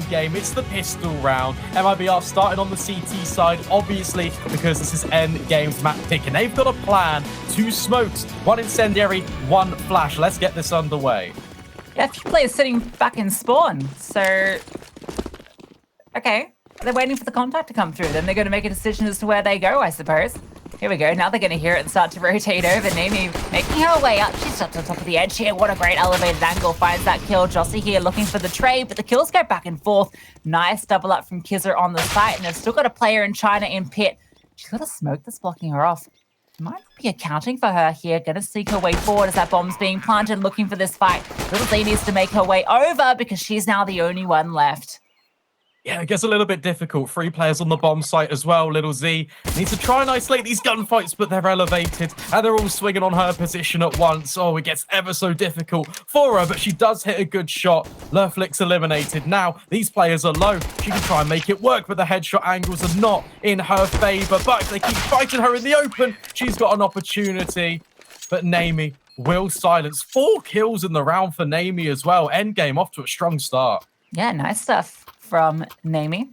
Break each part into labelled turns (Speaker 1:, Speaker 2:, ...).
Speaker 1: Endgame. It's the pistol round. MIBR started on the CT side, obviously, because this is Endgame's map pick, and they've got a plan. 2 smokes, 1 incendiary, 1 flash. Let's get this underway.
Speaker 2: Yeah, a few players sitting back in spawn, so... Okay, they're waiting for the contact to come through. Then they're going to make a decision as to where they go, I suppose. Here we go. Now they're going to hear it and start to rotate over. Nami making her way up. She's up to the top of the edge here. What a great elevated angle. Finds that kill. Jossie here looking for the trade, but the kills go back and forth. Nice double up from Kizzer on the site, and they've still got a player in China in pit. She's got a smoke that's blocking her off. Might be accounting for her here. Going to seek her way forward as that bomb's being planted, looking for this fight. Little Z needs to make her way over because she's now the only one left.
Speaker 1: Yeah, it gets a little bit difficult. 3 players on the bomb site as well. Little Z needs to try and isolate these gunfights, but they're elevated, and they're all swinging on her position at once. Oh, it gets ever so difficult for her, but she does hit a good shot. Lurflick's eliminated. Now, these players are low. She can try and make it work, but the headshot angles are not in her favor. But if they keep fighting her in the open, she's got an opportunity. But Nami will silence. 4 kills in the round for Nami as well. Endgame off to a strong start.
Speaker 2: Yeah, nice stuff from Nami.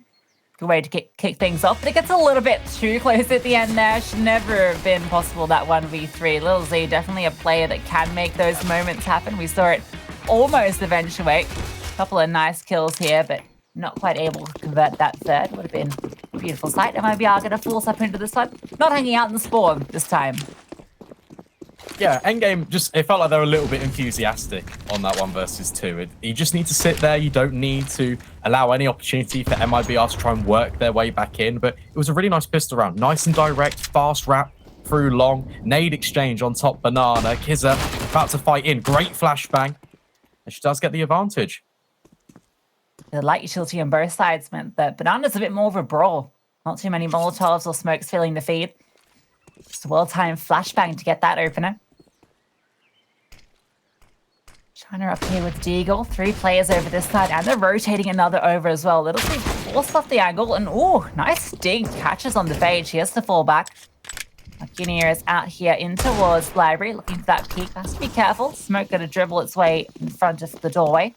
Speaker 2: Good way to kick things off, but it gets a little bit too close at the end there. Should never have been possible, that 1v3. Little Z, definitely a player that can make those moments happen. We saw it almost eventuate. A couple of nice kills here, but not quite able to convert that third. Would have been a beautiful sight. MIBR going to force up into this one. Not hanging out in the spawn this time.
Speaker 1: Yeah, Endgame it felt like they were a little bit enthusiastic on that 1 versus 2. You just need to sit there. You don't need to allow any opportunity for MIBR to try and work their way back in. But it was a really nice pistol round. Nice and direct, fast wrap through long. Nade exchange on top banana. Kizzer about to fight in. Great flashbang. And she does get the advantage.
Speaker 2: The light utility on both sides meant that banana's a bit more of a brawl. Not too many Molotovs or smokes filling the feed. Just a well-timed flashbang to get that opener. China up here with Deagle. 3 players over this side, and they're rotating another over as well. Little bit forced off the angle, and ooh, nice dig. Catches on the fade. She has to fall back. Guinea is out here in towards library, looking for that peek. Has to be careful. Smoke going to dribble its way in front of the doorway.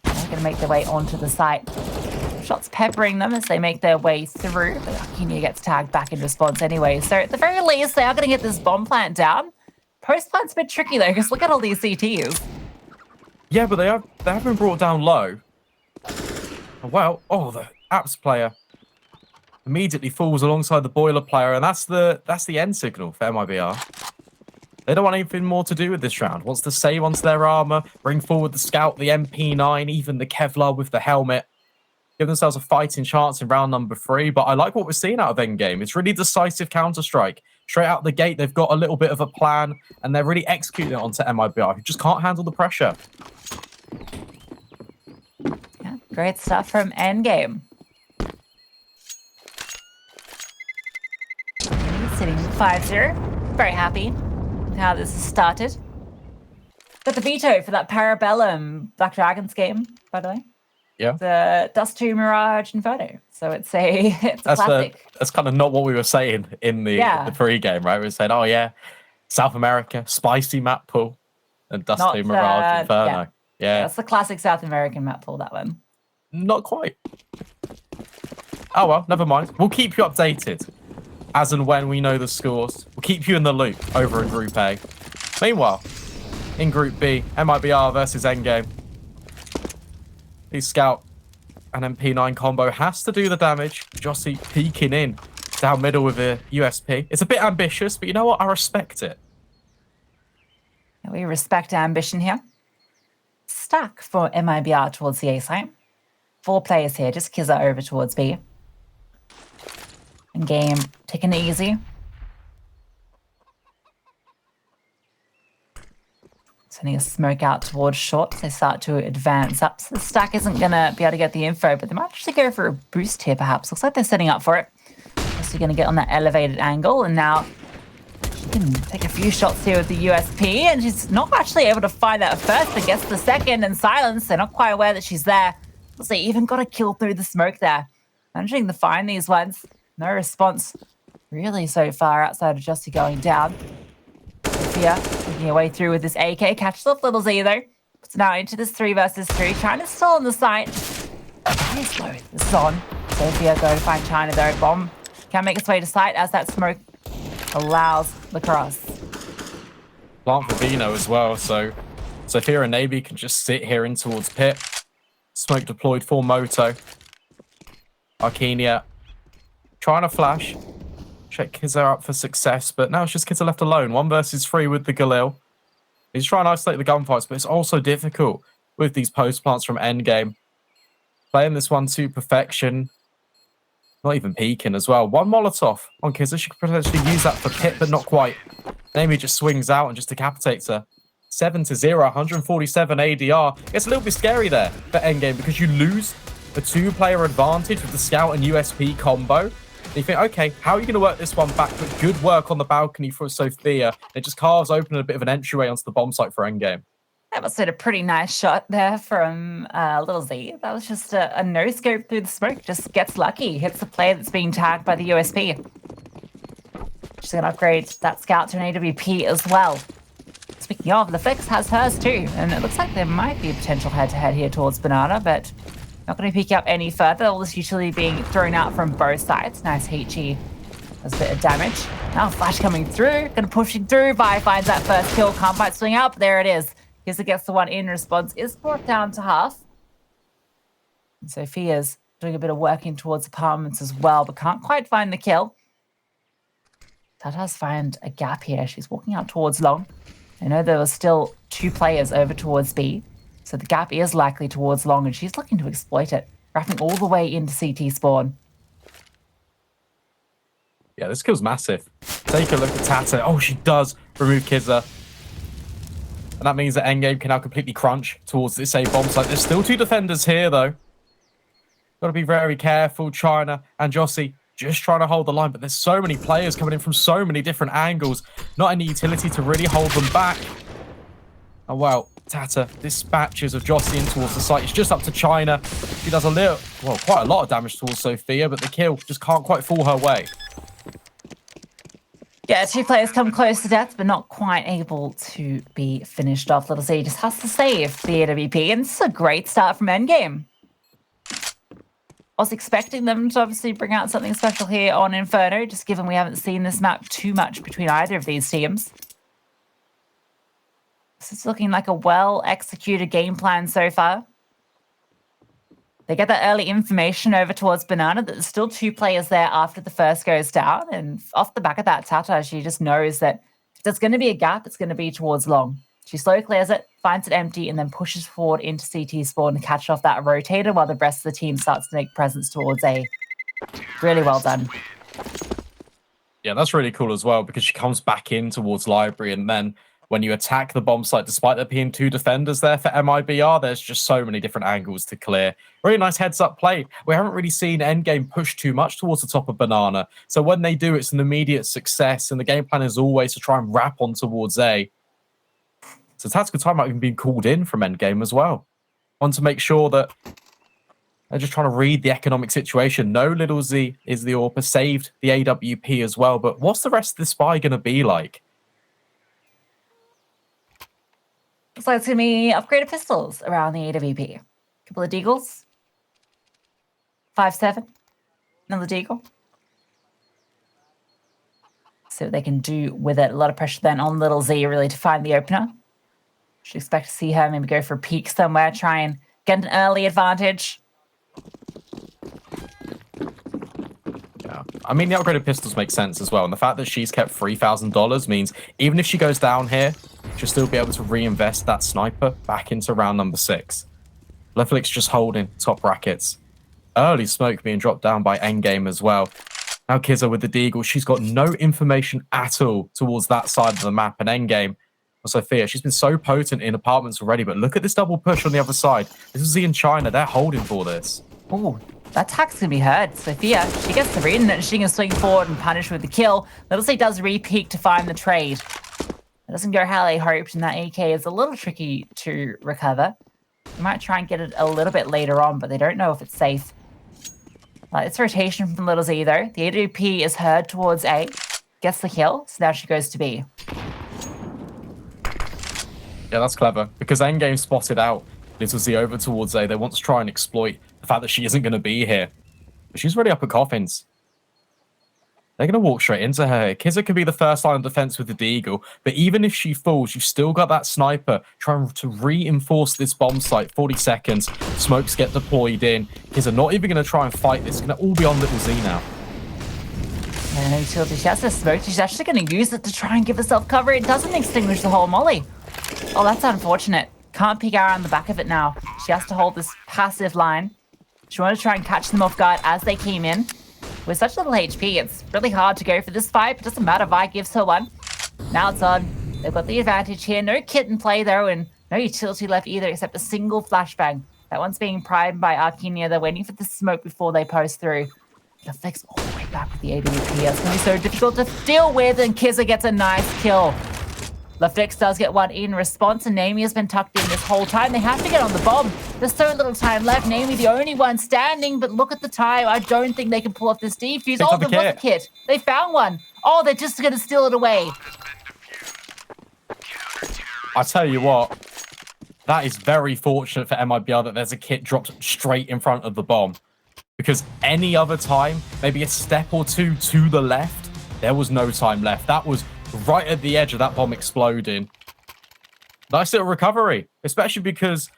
Speaker 2: They're going to make their way onto the site. Shots peppering them as they make their way through. But Guinea gets tagged back in response anyway. So at the very least, they are going to get this bomb plant down. Post plant's a bit tricky though, because look at all these CTs.
Speaker 1: Yeah, but they have been brought down low. Well, the Apps player immediately falls alongside the boiler player, and that's the end signal for MIBR. They don't want anything more to do with this round. Wants to save onto their armor, bring forward the scout, the MP9, even the Kevlar with the helmet. Give themselves a fighting chance in round number 3, but I like what we're seeing out of Endgame. It's really decisive Counter-Strike. Straight out the gate, they've got a little bit of a plan, and they're really executing it onto MIBR, who just can't handle the pressure.
Speaker 2: Yeah, great stuff from Endgame. Sitting 5-0. Very happy with how this has started. Got the veto for that Parabellum Black Dragons game, by the way.
Speaker 1: Yeah.
Speaker 2: The Dust 2 Mirage Inferno. So it's a classic.
Speaker 1: That's kind of not what we were saying in the pre-game, right? We were saying, oh yeah, South America, spicy map pool, and Dust 2 Mirage Inferno. Yeah.
Speaker 2: That's the classic South American map pool, that one.
Speaker 1: Not quite. Oh well, never mind. We'll keep you updated as and when we know the scores. We'll keep you in the loop over in Group A. Meanwhile, in Group B, MIBR versus Endgame. The Scout and MP9 combo has to do the damage. Jossie peeking in down middle with a USP. It's a bit ambitious, but you know what? I respect it.
Speaker 2: We respect ambition here. Stack for MIBR towards the A site. 4 players here, just Kizza over towards B. Endgame taking it easy. Sending a smoke out towards short. They start to advance up. So the stack isn't going to be able to get the info, but they might actually go for a boost here, perhaps. Looks like they're setting up for it. So going to get on that elevated angle, and now she can take a few shots here with the USP, and she's not actually able to find that first, but gets the second in silence. They're not quite aware that she's there. So they even got a kill through the smoke there. Managing to find these ones. No response really so far outside of Jossie going down. Sophia making her way through with this AK. Catches off Little Z though. Puts now into this 3 versus 3. China's still on the site. Nice low. This is on. Sophia go to find China though. Bomb can make its way to site as that smoke allows the cross.
Speaker 1: Plant for Vino as well, so Sophia and Navy can just sit here in towards pit. Smoke deployed for Moto. Arcania trying to flash. Check Kizza up for success, but now it's just Kizza left alone. 1 versus 3 with the Galil. He's trying to isolate the gunfights, but it's also difficult with these post plants from Endgame. Playing this one to perfection. Not even peeking as well. 1 Molotov on Kizza. She could potentially use that for pit, but not quite. Nami just swings out and just decapitates her. 7-0, 147 ADR. It's a little bit scary there for Endgame because you lose a 2-player advantage with the Scout and USP combo. And you think, okay, how are you going to work this one back? But good work on the balcony for Sophia. It just carves open a bit of an entryway onto the bomb site for Endgame.
Speaker 2: That must have been a pretty nice shot there from Little Z. That was just a no-scope through the smoke. Just gets lucky. Hits the player that's being tagged by the USP. She's going to upgrade that Scout to an AWP as well. Speaking of, the Fix has hers too. And it looks like there might be a potential head-to-head here towards Banana, but not going to peek up any further. All this usually being thrown out from both sides. Nice HE. Does a bit of damage. Now Flash coming through. Going to push it through. Vi finds that first kill. Can't quite swing up. There it is. Kizza gets the one in. Response is brought down to half. And Sophia's doing a bit of working towards apartments as well, but can't quite find the kill. Tata's found a gap here. She's walking out towards long. I know there was still 2 players over towards B, so the gap is likely towards long, and she's looking to exploit it, wrapping all the way into CT spawn.
Speaker 1: Yeah, this kill's massive. Take a look at Tata. Oh, she does remove Kizza. And that means that Endgame can now completely crunch towards this A bomb site. There's still 2 defenders here, though. Got to be very careful. China and Jossie just trying to hold the line, but there's so many players coming in from so many different angles. Not any utility to really hold them back. Oh, wow. Tata dispatches of Jossie in towards the site. It's just up to China. She does quite a lot of damage towards Sophia, but the kill just can't quite fall her way.
Speaker 2: Yeah, 2 players come close to death, but not quite able to be finished off. Little Z just has to save the AWP, and this is a great start from Endgame. I was expecting them to obviously bring out something special here on Inferno, just given we haven't seen this map too much between either of these teams. This is looking like a well-executed game plan so far. They get that early information over towards Banana that there's still 2 players there after the first goes down. And off the back of that, Tata, she just knows that if there's going to be a gap, it's going to be towards long. She slow clears it, finds it empty, and then pushes forward into CT spawn to catch off that rotator while the rest of the team starts to make presence towards A. Really well done.
Speaker 1: Yeah, that's really cool as well because she comes back in towards Library, and then when you attack the bomb site, despite there being 2 defenders there for MIBR, there's just so many different angles to clear. Really nice heads-up play. We haven't really seen Endgame push too much towards the top of Banana. So when they do, it's an immediate success, and the game plan is always to try and wrap on towards A. So tactical timeout even being called in from Endgame as well. Want to make sure that they're just trying to read the economic situation. No, Little Z is the AWP, saved the AWP as well, but what's the rest of the spy going to be like?
Speaker 2: Looks like it's going to be upgraded pistols around the AWP. Couple of deagles. 5-7. Another deagle. See what they can do with it. A lot of pressure then on Little Z really to find the opener. Should expect to see her maybe go for a peek somewhere, try and get an early advantage.
Speaker 1: Yeah, I mean, the upgraded pistols make sense as well. And the fact that she's kept $3,000 means even if she goes down here, she'll still be able to reinvest that sniper back into round number 6. Leflick's just holding top brackets. Early smoke being dropped down by Endgame as well. Now Kizza with the deagle. She's got no information at all towards that side of the map. And Endgame, Sophia, she's been so potent in apartments already, but look at this double push on the other side. This is in China. They're holding for this.
Speaker 2: Oh, that attack's going to be heard. Sophia, she gets the read and she can swing forward and punish with the kill. Little Z does re-peek to find the trade. It doesn't go how they hoped, and that AK is a little tricky to recover. They might try and get it a little bit later on, but they don't know if it's safe. It's rotation from Little Z, though. The AWP is heard towards A. Gets the kill, so now she goes to B.
Speaker 1: Yeah, that's clever, because Endgame spotted out Little Z over towards A. They want to try and exploit the the fact that she isn't going to be here. But she's already up at coffins. They're going to walk straight into her. Kizza could be the first line of defense with the Deagle, but even if she falls, you've still got that sniper trying to reinforce this bomb site. 40 seconds. Smokes get deployed in. Kizza not even going to try and fight this. It's going to all be on Little Z now.
Speaker 2: And utility, she has the smoke. She's actually going to use it to try and give herself cover. It doesn't extinguish the whole molly. Oh, that's unfortunate. Can't peek out on the back of it now. She has to hold this passive line. She wanted to try and catch them off guard as they came in. With such little HP, it's really hard to go for this fight. It doesn't matter. Vi gives her one. Now it's on. They've got the advantage here. No kit in play, though, and no utility left either, except a single flashbang. That one's being primed by Arkinia. They're waiting for the smoke before they post through. The flex all the way back with the AWP. That's going to be so difficult to deal with, and Kizza gets a nice kill. LaFlix does get one in response, and Naomi has been tucked in this whole time. They have to get on the bomb. There's so little time left. Naomi, the only one standing, but look at the time. I don't think they can pull off this defuse. Oh, there was a kit. They found one. Oh, they're just going to steal it away.
Speaker 1: I tell you what, that is very fortunate for MIBR that there's a kit dropped straight in front of the bomb. Because any other time, maybe a step or two to the left, there was no time left. That was right at the edge of that bomb exploding. Nice little recovery, especially because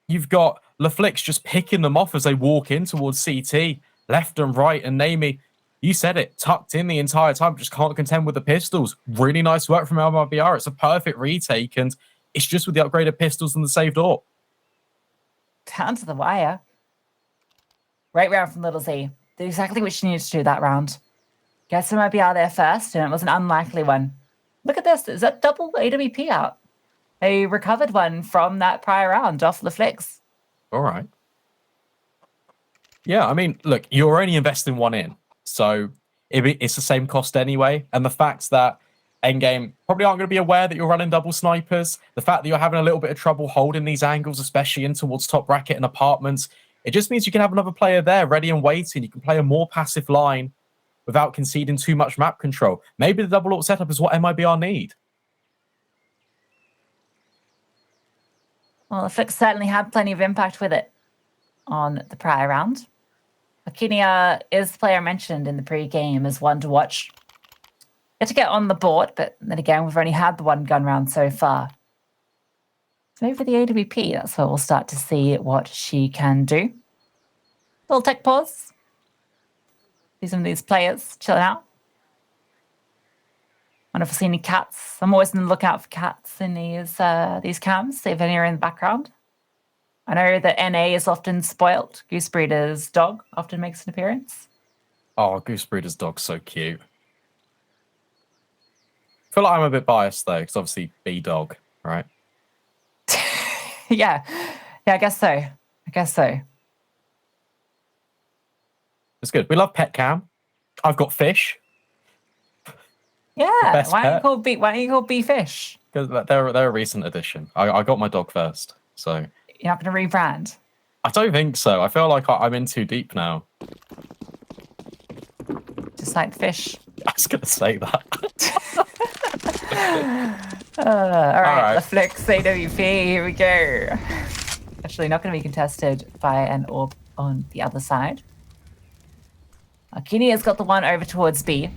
Speaker 1: you've got LaFlix just picking them off as they walk in towards CT, left and right, and Naomi, you said it, tucked in the entire time, just can't contend with the pistols. Really nice work from MIBR. It's a perfect retake, and it's just with the upgraded pistols and the saved AWP.
Speaker 2: Down to the wire. Great round from Little Z. Did exactly what she needed to do that round. Guess who might be out there first, and it was an unlikely one. Look at this. Is that double AWP out? A recovered one from that prior round off LaFlix.
Speaker 1: All right. Yeah, I mean, look, you're only investing one in, so it's the same cost anyway. And the fact that ENDGAME probably aren't going to be aware that you're running double snipers, the fact that you're having a little bit of trouble holding these angles, especially in towards top bracket and apartments, it just means you can have another player there ready and waiting. You can play a more passive line without conceding too much map control. Maybe the double AWP setup is what MIBR need.
Speaker 2: Well, LaFlix certainly had plenty of impact with it on the prior round. Arkinia is the player mentioned in the pre-game as one to watch. Get to get on the board, but then again, we've only had the one gun round so far. So maybe for the AWP, that's where we'll start to see what she can do. Little tech pause. See some of these players chilling out. Wonder if I see any cats. I'm always on the lookout for cats in these cams, see if any are in the background. I know that NA is often spoilt. Goose Breeder's dog often makes an appearance.
Speaker 1: Oh, Goose Breeder's dog's so cute. I feel like I'm a bit biased though, because obviously B-dog, right?
Speaker 2: Yeah, I guess so.
Speaker 1: It's good. We love pet cam. I've got fish.
Speaker 2: Yeah, why don't you call B Fish?
Speaker 1: Because they're a recent addition. I got my dog first, so
Speaker 2: you're not going to rebrand.
Speaker 1: I don't think so. I feel like I'm in too deep now.
Speaker 2: Just like fish.
Speaker 1: I was going to say that.
Speaker 2: All right, LaFlix AWP, here we go. Actually, not going to be contested by an AWP on the other side. Arkinia has got the one over towards B.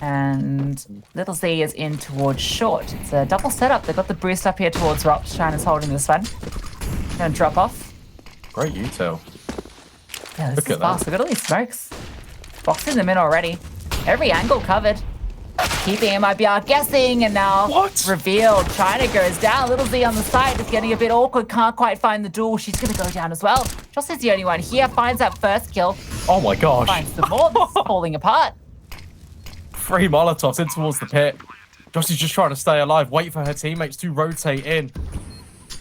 Speaker 2: And Little Z is in towards short. It's a double setup. They've got the boost up here towards Rock. China's holding this one. Gonna drop off.
Speaker 1: Great util.
Speaker 2: Yeah, this is fast. Look at all these smokes. Boxing them in already. Every angle covered. Keeping MIBR guessing, and now revealed. China goes down. Little Z on the side is getting a bit awkward. Can't quite find the duel. She's going to go down as well. Joss is the only one here. Finds that first kill.
Speaker 1: Oh my gosh.
Speaker 2: Finds the more. This is falling apart.
Speaker 1: 3 Molotovs in towards the pit. Joss is just trying to stay alive. Wait for her teammates to rotate in.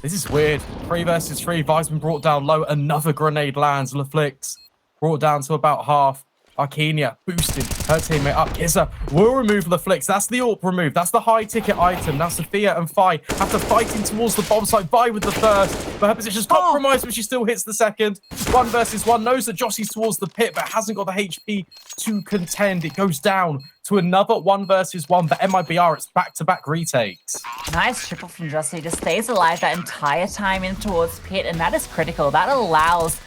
Speaker 1: This is weird. 3 versus 3. Vi's been brought down low. Another grenade lands. LaFlix brought down to about half. Arcania boosting her teammate up. Kizza will remove the flicks. That's the AWP remove. That's the high ticket item. Now Sophia and Fi have to fight in towards the bomb site. Vi with the first, but her position's compromised, but she still hits the second. 1 versus 1. Knows that Jossie's towards the pit, but hasn't got the HP to contend. It goes down to another 1 versus 1, but MIBR, it's back-to-back retakes.
Speaker 2: Nice triple from Jossie. Just stays alive that entire time in towards pit, and that is critical. That allows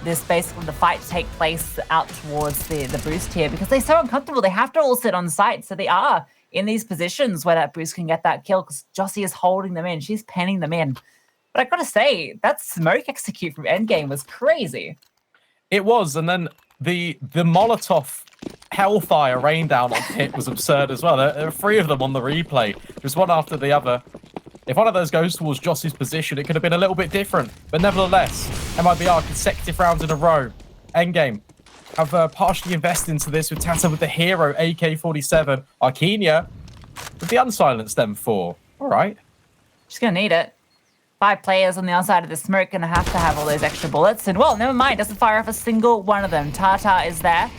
Speaker 2: this basically the fight to take place out towards the boost here because they're so uncomfortable. They have to all sit on site, so they are in these positions where that boost can get that kill because Jossie is holding them in. She's penning them in. But I gotta say, that smoke execute from Endgame was crazy.
Speaker 1: It was, and then the Molotov hellfire rain down on pit was absurd as well. There are 3 of them on the replay, just one after the other. If one of those goes towards Jossie's position, it could have been a little bit different. But nevertheless, MIBR consecutive rounds in a row. Endgame have partially invested into this with Tata with the hero AK-47. Arcania with the unsilenced M4. All right.
Speaker 2: She's going to need it. 5 players on the outside of the smoke going to have all those extra bullets. And, well, never mind. Doesn't fire off a single one of them. Tata is there.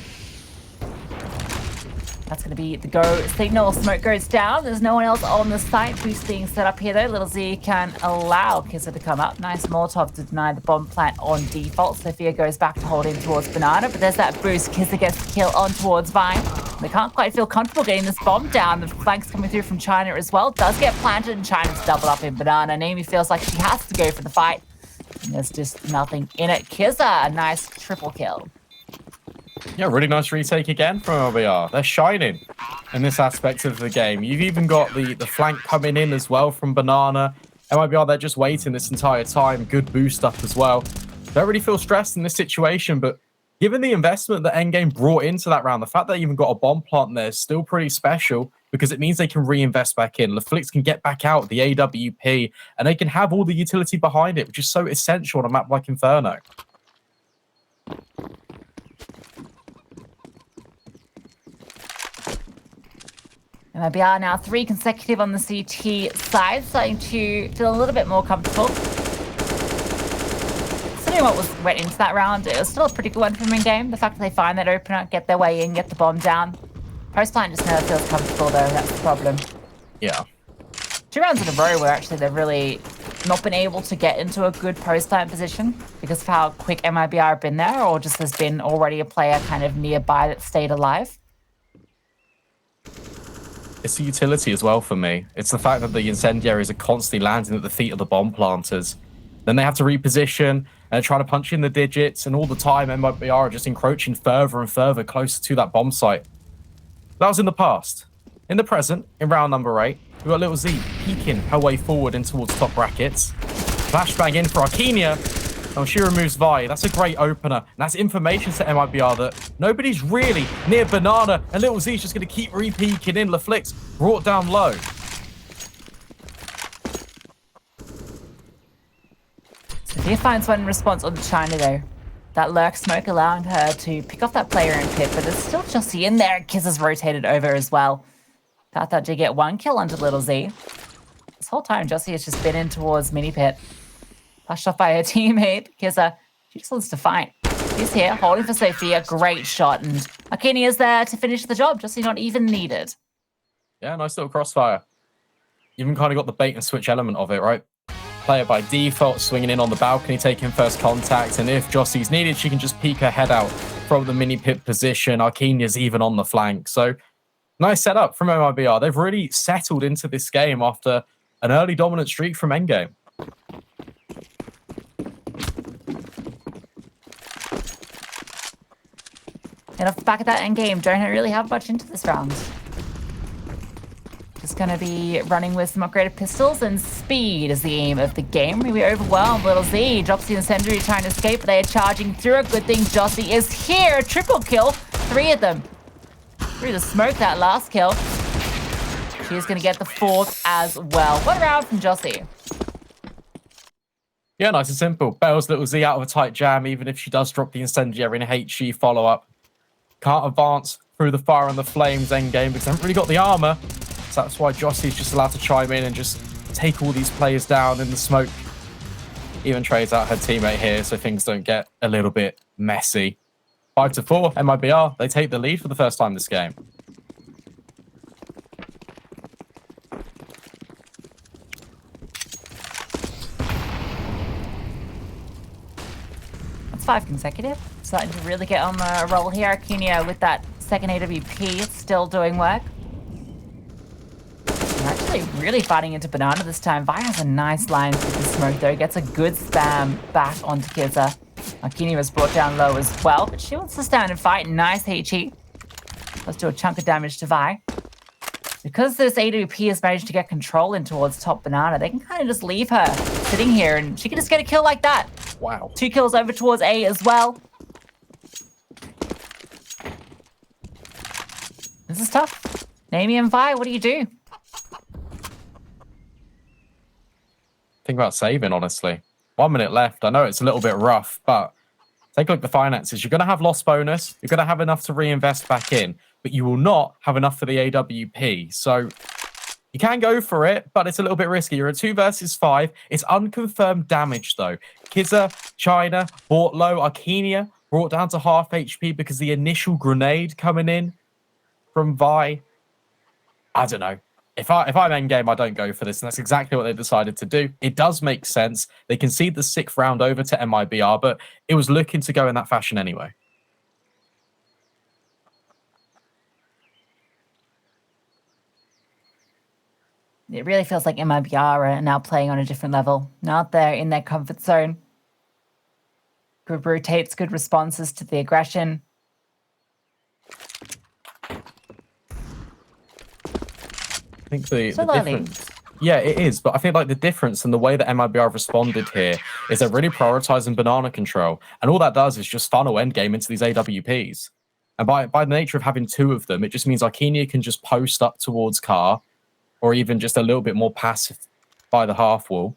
Speaker 2: That's going to be the go signal. Smoke goes down. There's no one else on the site. Boost being set up here, though. Little Z can allow Kizza to come up. Nice Molotov to deny the bomb plant on default. Sophia goes back to hold in towards Banana, but there's that boost. Kizza gets the kill on towards Vine. They can't quite feel comfortable getting this bomb down. The flanks coming through from China as well. Does get planted, and China's double up in Banana. Naomi feels like she has to go for the fight. And there's just nothing in it. Kizza, a nice triple kill.
Speaker 1: Yeah, really nice retake again from MIBR. They're shining in this aspect of the game. You've even got the flank coming in as well from Banana. MIBR, they're just waiting this entire time. Good boost up as well. Don't really feel stressed in this situation, but given the investment that Endgame brought into that round, the fact that they even got a bomb plant there is still pretty special because it means they can reinvest back in. LaFlix can get back out the AWP, and they can have all the utility behind it, which is so essential on a map like Inferno.
Speaker 2: MIBR now 3 consecutive on the CT side, starting to feel a little bit more comfortable. Considering what went into that round, it was still a pretty good one from in-game. The fact that they find that opener, get their way in, get the bomb down. Post-line just never feels comfortable, though. That's the problem.
Speaker 1: Yeah.
Speaker 2: 2 rounds in a row where actually they've really not been able to get into a good post-line position because of how quick MIBR have been there, or just there's been already a player kind of nearby that stayed alive.
Speaker 1: It's the utility as well for me. It's the fact that the incendiaries are constantly landing at the feet of the bomb planters. Then they have to reposition and try to punch in the digits, and all the time MIBR are just encroaching further and further closer to that bomb site. That was in the past. In the present, in round number 8, we've got Little Z peeking her way forward in towards top brackets. Flashbang in for Arcania. Oh, she removes Vi. That's a great opener. And that's information to MIBR that nobody's really near Banana, and Little Z's just going to keep re-peeking in. LaFlix brought down low.
Speaker 2: Sophia finds one in response on China, though. That lurk smoke allowing her to pick off that player in pit, but there's still Jossie in there. Kizza's rotated over as well. Tata did get 1 kill onto Little Z. This whole time, Jossie has just been in towards mini pit. Flashed off by her teammate, Kizza. She just wants to fight. She's here, holding for Sophia. Great shot. And Arcania is there to finish the job. Jossie not even needed.
Speaker 1: Yeah, nice little crossfire. You even kind of got the bait and switch element of it, right? Player by default swinging in on the balcony, taking first contact. And if Jossie's needed, she can just peek her head out from the mini pit position. Arcania's even on the flank. So nice setup from MIBR. They've really settled into this game after an early dominant streak from Endgame.
Speaker 2: And off the back of that Endgame, don't really have much into this round. Just going to be running with some upgraded pistols, and speed is the aim of the game. Maybe overwhelmed. Little Z drops the incendiary trying to escape, but they are charging through. A good thing Jossie is here. Triple kill. 3 of them. Through the smoke, that last kill. She's going to get the 4th as well. What a round from Jossie.
Speaker 1: Yeah, nice and simple. Bails Little Z out of a tight jam, even if she does drop the incendiary in a HG follow-up. Can't advance through the fire and the flames Endgame because they haven't really got the armor. So that's why Jossie's just allowed to chime in and just take all these players down in the smoke. Even trades out her teammate here so things don't get a little bit messy. 5-4, MIBR, they take the lead for the first time this game.
Speaker 2: That's 5 consecutive. Starting to really get on the roll here. Arcadia with that second AWP, still doing work. They're actually really fighting into Banana this time. Vi has a nice line through the smoke though. Gets a good spam back onto Kizza. Arcadia was brought down low as well, but she wants to stand and fight. Nice HE. Let's do a chunk of damage to Vi. Because this AWP has managed to get control in towards top Banana, they can kind of just leave her sitting here and she can just get a kill like that.
Speaker 1: Wow.
Speaker 2: 2 kills over towards A as well. This is tough. Naomi and Vi, what do you do?
Speaker 1: Think about saving, honestly. 1 minute left. I know it's a little bit rough, but take a look at the finances. You're going to have loss bonus. You're going to have enough to reinvest back in, but you will not have enough for the AWP. So you can go for it, but it's a little bit risky. You're a 2 versus 5. It's unconfirmed damage, though. Kizza, China, bought low. Arcadia brought down to half HP because the initial grenade coming in from Vi. I don't know. If I'm endgame, I don't go for this, and that's exactly what they decided to do. It does make sense. They concede the 6th round over to MIBR, but it was looking to go in that fashion anyway.
Speaker 2: It really feels like MIBR are now playing on a different level. Not there in their comfort zone. Good rotates, good responses to the aggression.
Speaker 1: I think the difference... Yeah, it is. But I think like the difference and the way that MIBR have responded here is they're really prioritizing banana control. And all that does is just funnel endgame into these AWPs. And by the nature of having 2 of them, it just means Arcadia can just post up towards car or even just a little bit more passive by the half wall.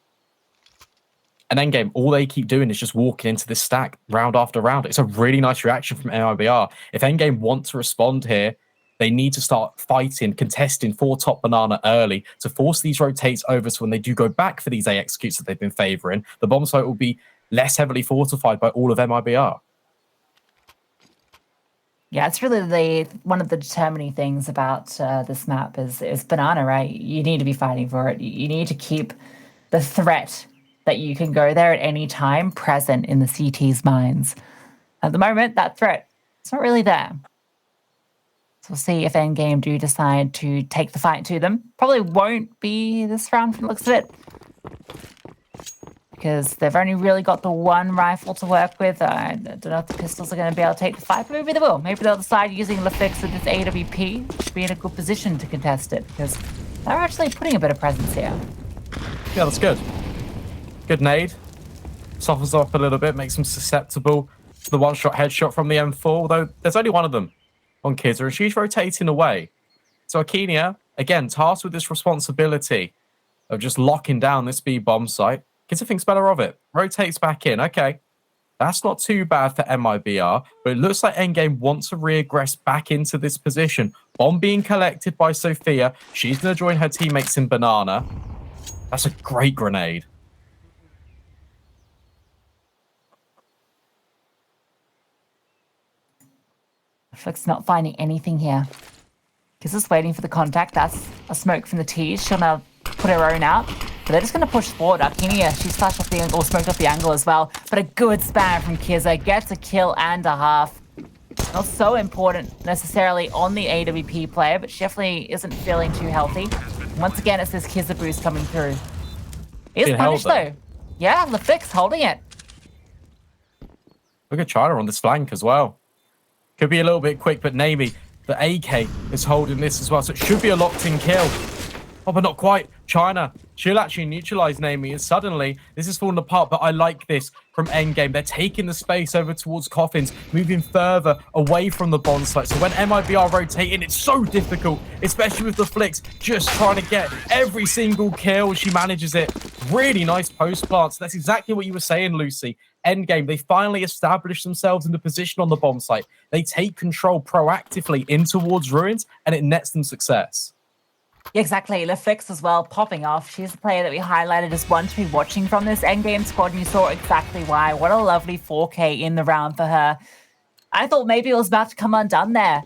Speaker 1: And endgame, all they keep doing is just walking into this stack round after round. It's a really nice reaction from MIBR. If endgame want to respond here, they need to start fighting, contesting for top banana early to force these rotates over so when they do go back for these A executes that they've been favoring, the bomb site will be less heavily fortified by all of MIBR.
Speaker 2: Yeah, it's really one of the determining things about this map is banana, right? You need to be fighting for it. You need to keep the threat that you can go there at any time present in the CT's minds. At the moment, that threat, it's not really there. So we'll see if endgame do decide to take the fight to them. Probably won't be this round from the looks of it. Because they've only really got the 1 rifle to work with. I don't know if the pistols are going to be able to take the fight, but maybe they will. Maybe they'll decide using Lefix with this AWP to be in a good position to contest it, because they're actually putting a bit of presence here.
Speaker 1: Yeah, that's good. Good nade. Softens up a little bit, makes them susceptible to the one-shot headshot from the M4, although there's only one of them on Kizza, and she's rotating away. So Arcadia, again, tasked with this responsibility of just locking down this B bomb site. Kizza thinks better of it. Rotates back in. Okay. That's not too bad for MIBR, but it looks like endgame wants to regress back into this position. Bomb being collected by Sophia. She's going to join her teammates in banana. That's a great grenade.
Speaker 2: Flick's not finding anything here. Kizza's waiting for the contact. That's a smoke from the T's. She'll now put her own out. But they're just going to push forward. Arcadia, she's flashed off the angle, or smoked off the angle as well. But a good spam from Kizza. Gets a kill and a half. Not so important necessarily on the AWP player, but she definitely isn't feeling too healthy. Once again, it's this Kizza boost coming through. Is punished though. Yeah, Lefix holding it.
Speaker 1: Look at China on this flank as well. Could be a little bit quick, but Naomi, the AK is holding this as well, so it should be a locked-in kill. Oh, but not quite. China, she'll actually neutralize Naomi, and suddenly this is falling apart, but I like this from endgame. They're taking the space over towards Coffins, moving further away from the bomb site. So when MIBR rotating, it's so difficult, especially with the flicks, just trying to get every single kill. She manages it. Really nice post plants. That's exactly what you were saying, Lucy. Endgame, they finally establish themselves in the position on the bomb site. They take control proactively in towards ruins, and it nets them success.
Speaker 2: Yeah, exactly. Lefix as well, popping off. She's a player that we highlighted as one to be watching from this endgame squad, and you saw exactly why. What a lovely 4K in the round for her. I thought maybe it was about to come undone there.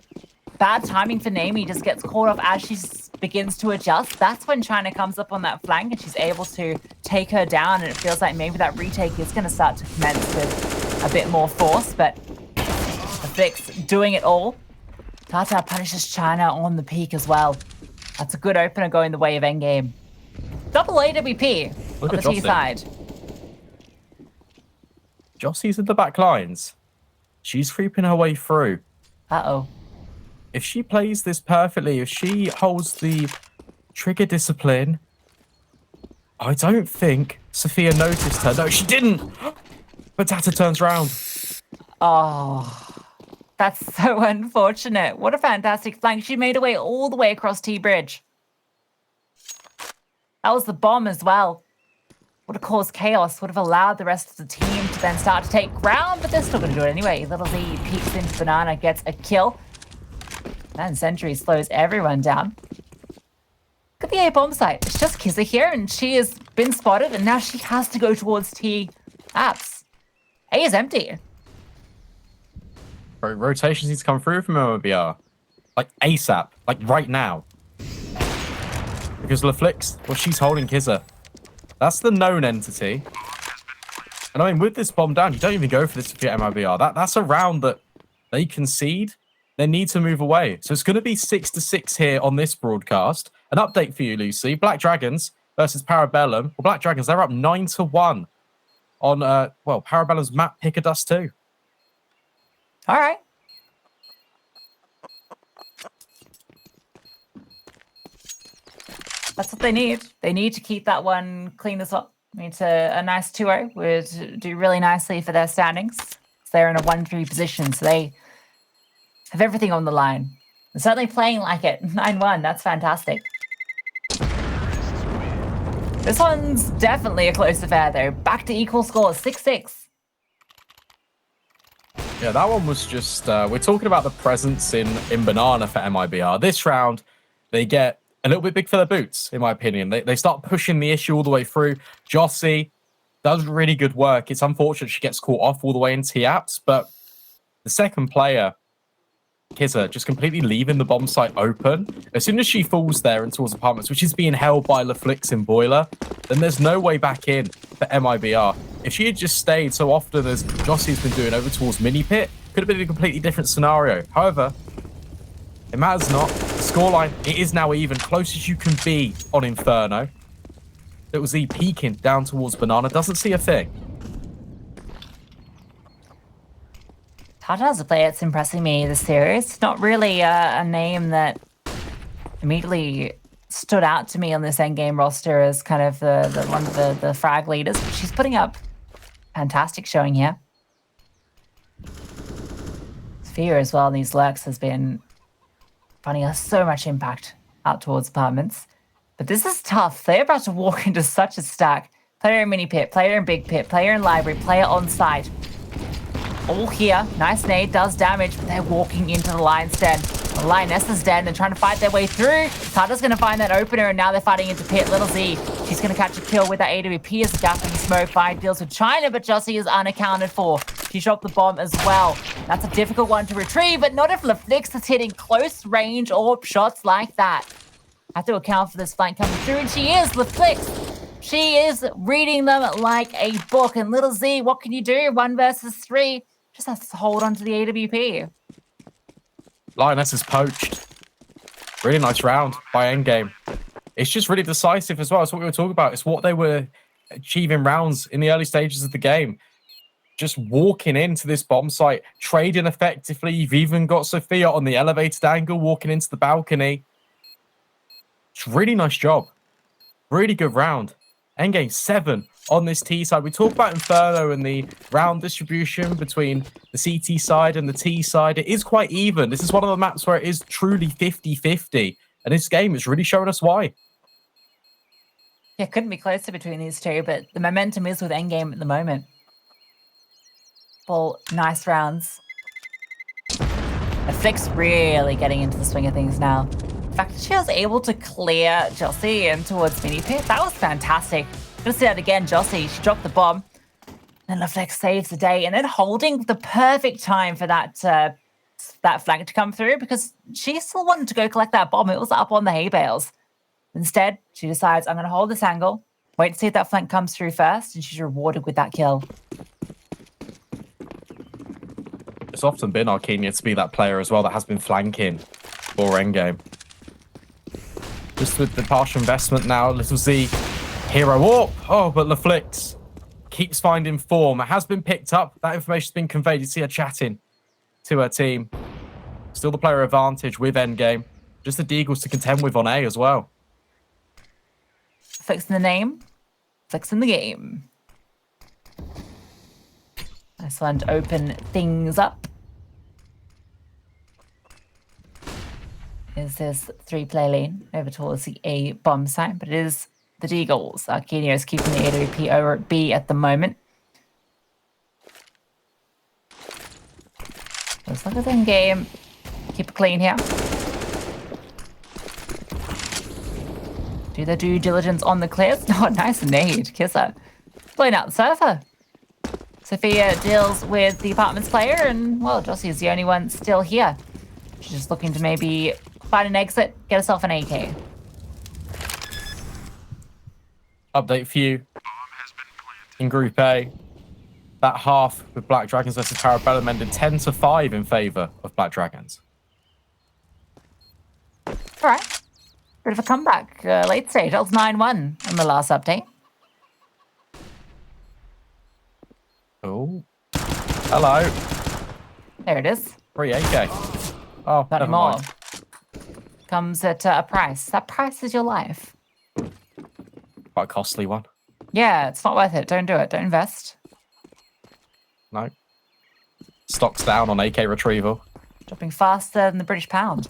Speaker 2: Bad timing for Naomi, just gets caught off as she begins to adjust. That's when China comes up on that flank and she's able to take her down, and it feels like maybe that retake is going to start to commence with a bit more force, but the Fix doing it all. Tata punishes China on the peak as well. That's a good opener going the way of Endgame. Double AWP on the T side.
Speaker 1: Jossie's in the back lines. She's creeping her way through.
Speaker 2: Uh-oh.
Speaker 1: If she plays this perfectly, if she holds the trigger discipline, I don't think Sophia noticed her. No, she didn't. But Tata turns around.
Speaker 2: Oh, that's so unfortunate. What a fantastic flank. She made her way all the way across T-Bridge. That was the bomb as well. Would have caused chaos, would have allowed the rest of the team to then start to take ground, but they're still going to do it anyway. Little Z peeks into Banana, gets a kill. And Sentry slows everyone down. Look at the A bomb site. It's just Kizza here, and she has been spotted, and now she has to go towards T apps. A is empty.
Speaker 1: Rotations need to come through from MIBR. Like ASAP. Like right now. Because LaFlix, well, she's holding Kizza. That's the known entity. And I mean, with this bomb down, you don't even go for this if you're MIBR. That's a round that they concede. They need to move away. So it's going to be 6-6 here on this broadcast. An update for you, Lucy. Black Dragons versus Parabellum. Well, Black Dragons, they're up 9-1 on, well, Parabellum's map Pick a Dust 2.
Speaker 2: All right. That's what they need. They need to keep that one clean as well. I mean, a nice 2-0 would do really nicely for their standings. They're in a 1-3 position, so they have everything on the line. They're certainly playing like it. 9-1, that's fantastic. This one's definitely a close affair, though. Back to equal scores, 6-6.
Speaker 1: Yeah, that one was just... we're talking about the presence in Banana for MIBR. This round, they get a little bit big for their boots, in my opinion. They start pushing the issue all the way through. Jossie does really good work. It's unfortunate she gets caught off all the way in T-Apps, but the second player, Kizza, just completely leaving the bomb site open. As soon as she falls there and towards apartments, which is being held by LaFlix in Boiler, then there's no way back in for MIBR. If she had just stayed so often as Jossie's been doing over towards Mini Pit, could have been a completely different scenario. However, it matters not. The scoreline, it is now even, close as you can be on Inferno. It was the peeking down towards Banana, doesn't see a thing.
Speaker 2: Tata's a player that's impressing me this series. Not really a name that immediately stood out to me on this endgame roster as kind of the one of the frag leaders. But she's putting up fantastic showing here. Sphere as well in these lurks has been finding us so much impact out towards apartments. But this is tough. They're about to walk into such a stack. Player in mini pit, player in big pit, player in library, player on site. All here. Nice nade, does damage, but they're walking into the lion's den. The lioness is dead, and they're trying to fight their way through. Tata's going to find that opener, and now they're fighting into pit. Little Z, she's going to catch a kill with that AWP as the gap in the smoke. Fire deals with China, but Jossie is unaccounted for. She dropped the bomb as well. That's a difficult one to retrieve, but not if LaFlix is hitting close range orb shots like that. Have to account for this flank coming through, and she is LaFlix. She is reading them like a book. And Little Z, what can you do? 1 versus 3. Just has to hold on to the AWP.
Speaker 1: Lioness is poached. Really nice round by Endgame. It's just really decisive as well. It's what we were talking about. It's what they were achieving rounds in the early stages of the game. Just walking into this bomb site, trading effectively. You've even got Sophia on the elevated angle, walking into the balcony. It's a really nice job. Really good round. Endgame 7 on this T side. We talk about Inferno and the round distribution between the CT side and the T side. It is quite even. This is one of the maps where it is truly 50-50. And this game is really showing us why.
Speaker 2: Yeah, couldn't be closer between these two, but the momentum is with Endgame at the moment. Well, nice rounds. LaFlix really getting into the swing of things now. The fact that she was able to clear Jossie and towards mini pit, that was fantastic. Gonna see that again, Jossie. She dropped the bomb. And LaFlex saves the day, and then holding the perfect time for that flank to come through, because she still wanted to go collect that bomb. It was up on the hay bales. Instead, she decides, I'm going to hold this angle, wait to see if that flank comes through first, and she's rewarded with that kill.
Speaker 1: It's often been Arcania to be that player as well that has been flanking for endgame. Just with the partial investment now, Little Z, hero warp. Oh, but LaFlix keeps finding form. It has been picked up. That information's been conveyed. You see her chatting to her team. Still the player advantage with endgame. Just the Deagles to contend with on A as well.
Speaker 2: Fixing the name, fixing the game. Nice one to open things up. Is this 3-player lane over towards the A bomb site, but it is the Deagles. Arcadia is keeping the AWP over at B at the moment. Let's look at the game. Keep it clean here. Do the due diligence on the clears. Oh, nice nade. Kisser. Blowing out the surfer. Sophia deals with the apartments player, and, well, Jossie is the only one still here. She's just looking to maybe find an exit, get herself an AK.
Speaker 1: Update for you. In Group A, that half with Black Dragons versus Parabellum ended 10-5 in favour of Black Dragons.
Speaker 2: All right. Bit of a comeback late stage. That was 9-1 on the last update.
Speaker 1: Oh. Hello.
Speaker 2: There it is.
Speaker 1: Free AK. Oh,
Speaker 2: Not
Speaker 1: never
Speaker 2: anymore.
Speaker 1: mind.
Speaker 2: Comes at a price. That price is your life.
Speaker 1: Quite a costly one.
Speaker 2: Yeah, it's not worth it. Don't do it. Don't invest.
Speaker 1: No. Stocks down on AK retrieval.
Speaker 2: Dropping faster than the British pound.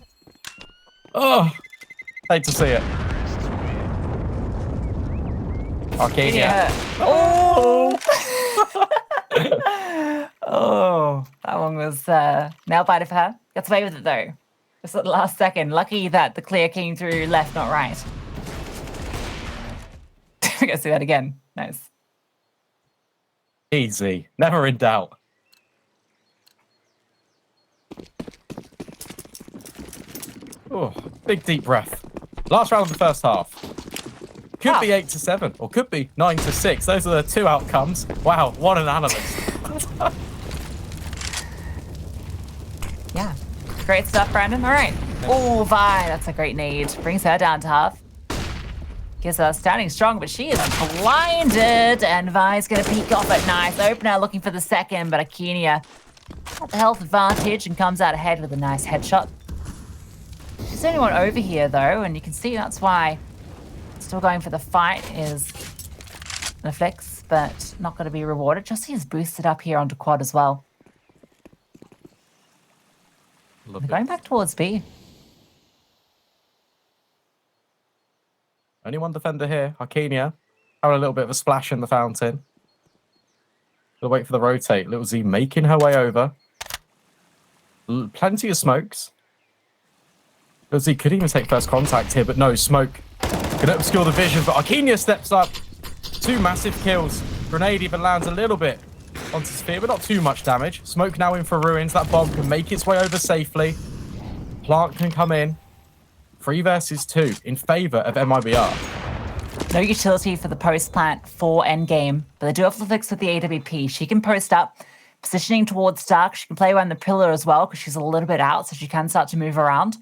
Speaker 1: Oh, hate to see it. Arcadia.
Speaker 2: Oh! Oh, that one was nail biter for her. Gets away with it though. Just at the last second. Lucky that the clear came through left, not right. We're gonna see that again. Nice.
Speaker 1: Easy. Never in doubt. Oh, big deep breath. Last round of the first half. Could be 8-7 or could be 9-6. Those are the two outcomes. Wow, what an analyst.
Speaker 2: Yeah. Great stuff, Brandon. All right. Oh, Vi, that's a great nade. Brings her down to half. Gives her standing strong, but she is blinded. And Vi's going to peek off at nice. Opener looking for the second, but Arcadia got the health advantage and comes out ahead with a nice headshot. There's only one over here, though, and you can see that's why still going for the fight is LaFlex, but not going to be rewarded. Jossie is boosted up here onto quad as well. They're going back towards B.
Speaker 1: Only one defender here. Arcadia having a little bit of a splash in the fountain. Gonna wait for the rotate. Little Z making her way over. Plenty of smokes. Little Z could even take first contact here, but no, smoke. Gonna obscure the vision, but Arcadia steps up. Two massive kills. Grenade even lands a little bit onto Sphere, but not too much damage. Smoke now in for Ruins. That bomb can make its way over safely. Plant can come in. 3 versus 2 in favour of MIBR.
Speaker 2: No utility for the post plant for endgame, but they do have the fix with the AWP. She can post up, positioning towards Dark. She can play around the pillar as well because she's a little bit out, so she can start to move around.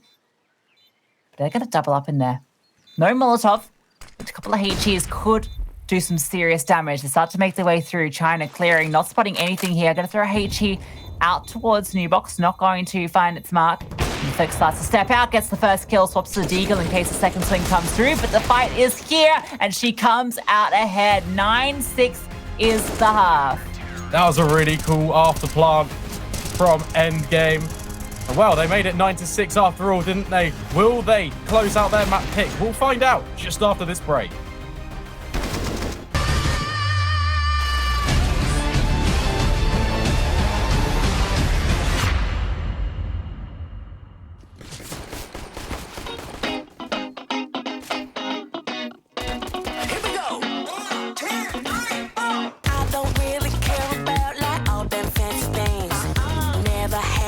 Speaker 2: But they're going to double up in there. No Molotov, but a couple of HEs could do some serious damage. They start to make their way through. China clearing, not spotting anything here. Going to throw a HE out towards New Box, not going to find its mark. The Fix starts to step out, gets the first kill, swaps to the Deagle in case the second swing comes through, but the fight is here, and she comes out ahead. 9-6 is the half.
Speaker 1: That was a really cool after plant from endgame. And well, they made it 9-6 after all, didn't they? Will they close out their map pick? We'll find out just after this break.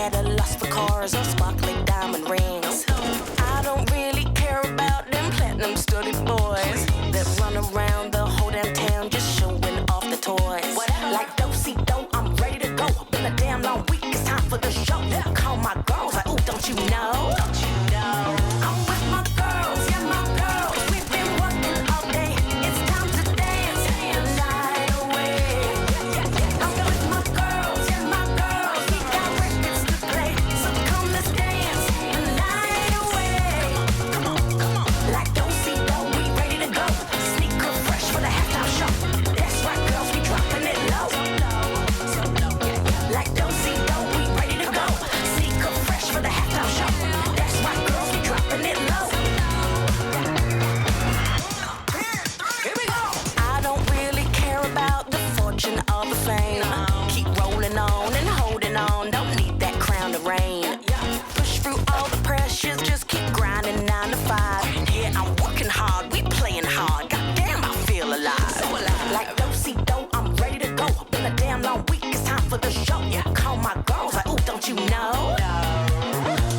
Speaker 3: had a lust for cars or sparkling diamond rings. I don't really care about them platinum studded boys that run around the whole damn town just showing off the toys. Like do-si-do, I'm ready to go. Been a damn long week, it's time for the show. Call my girls like, ooh, don't you know? Don't you know? I'm with my girls, yeah, my girls. We've been working all day. It's time to dance the night away. I'm with my girls, yeah, my girls. We got records to play, so come let's dance the night away. Come on, come on. Like do-si-do, we ready to go. Sneaker fresh for the halftime show. That's right, girls, we dropping it low. Like do-si-do, we ready to go. Sneaker fresh for the halftime show. That's right, girls, we dropping it low. Here we go. I don't really care about the fortune or the fame. Keep rolling on and holding on. Don't need that crown to reign. Push through all the pressures, just keep grinding 9 to 5. Yeah, I'm working hard, we playing hard. Goddamn, I feel alive. Like do-si-do, I'm ready to go. Been a damn long week, it's time for the show. Call my girls like, ooh, don't you know?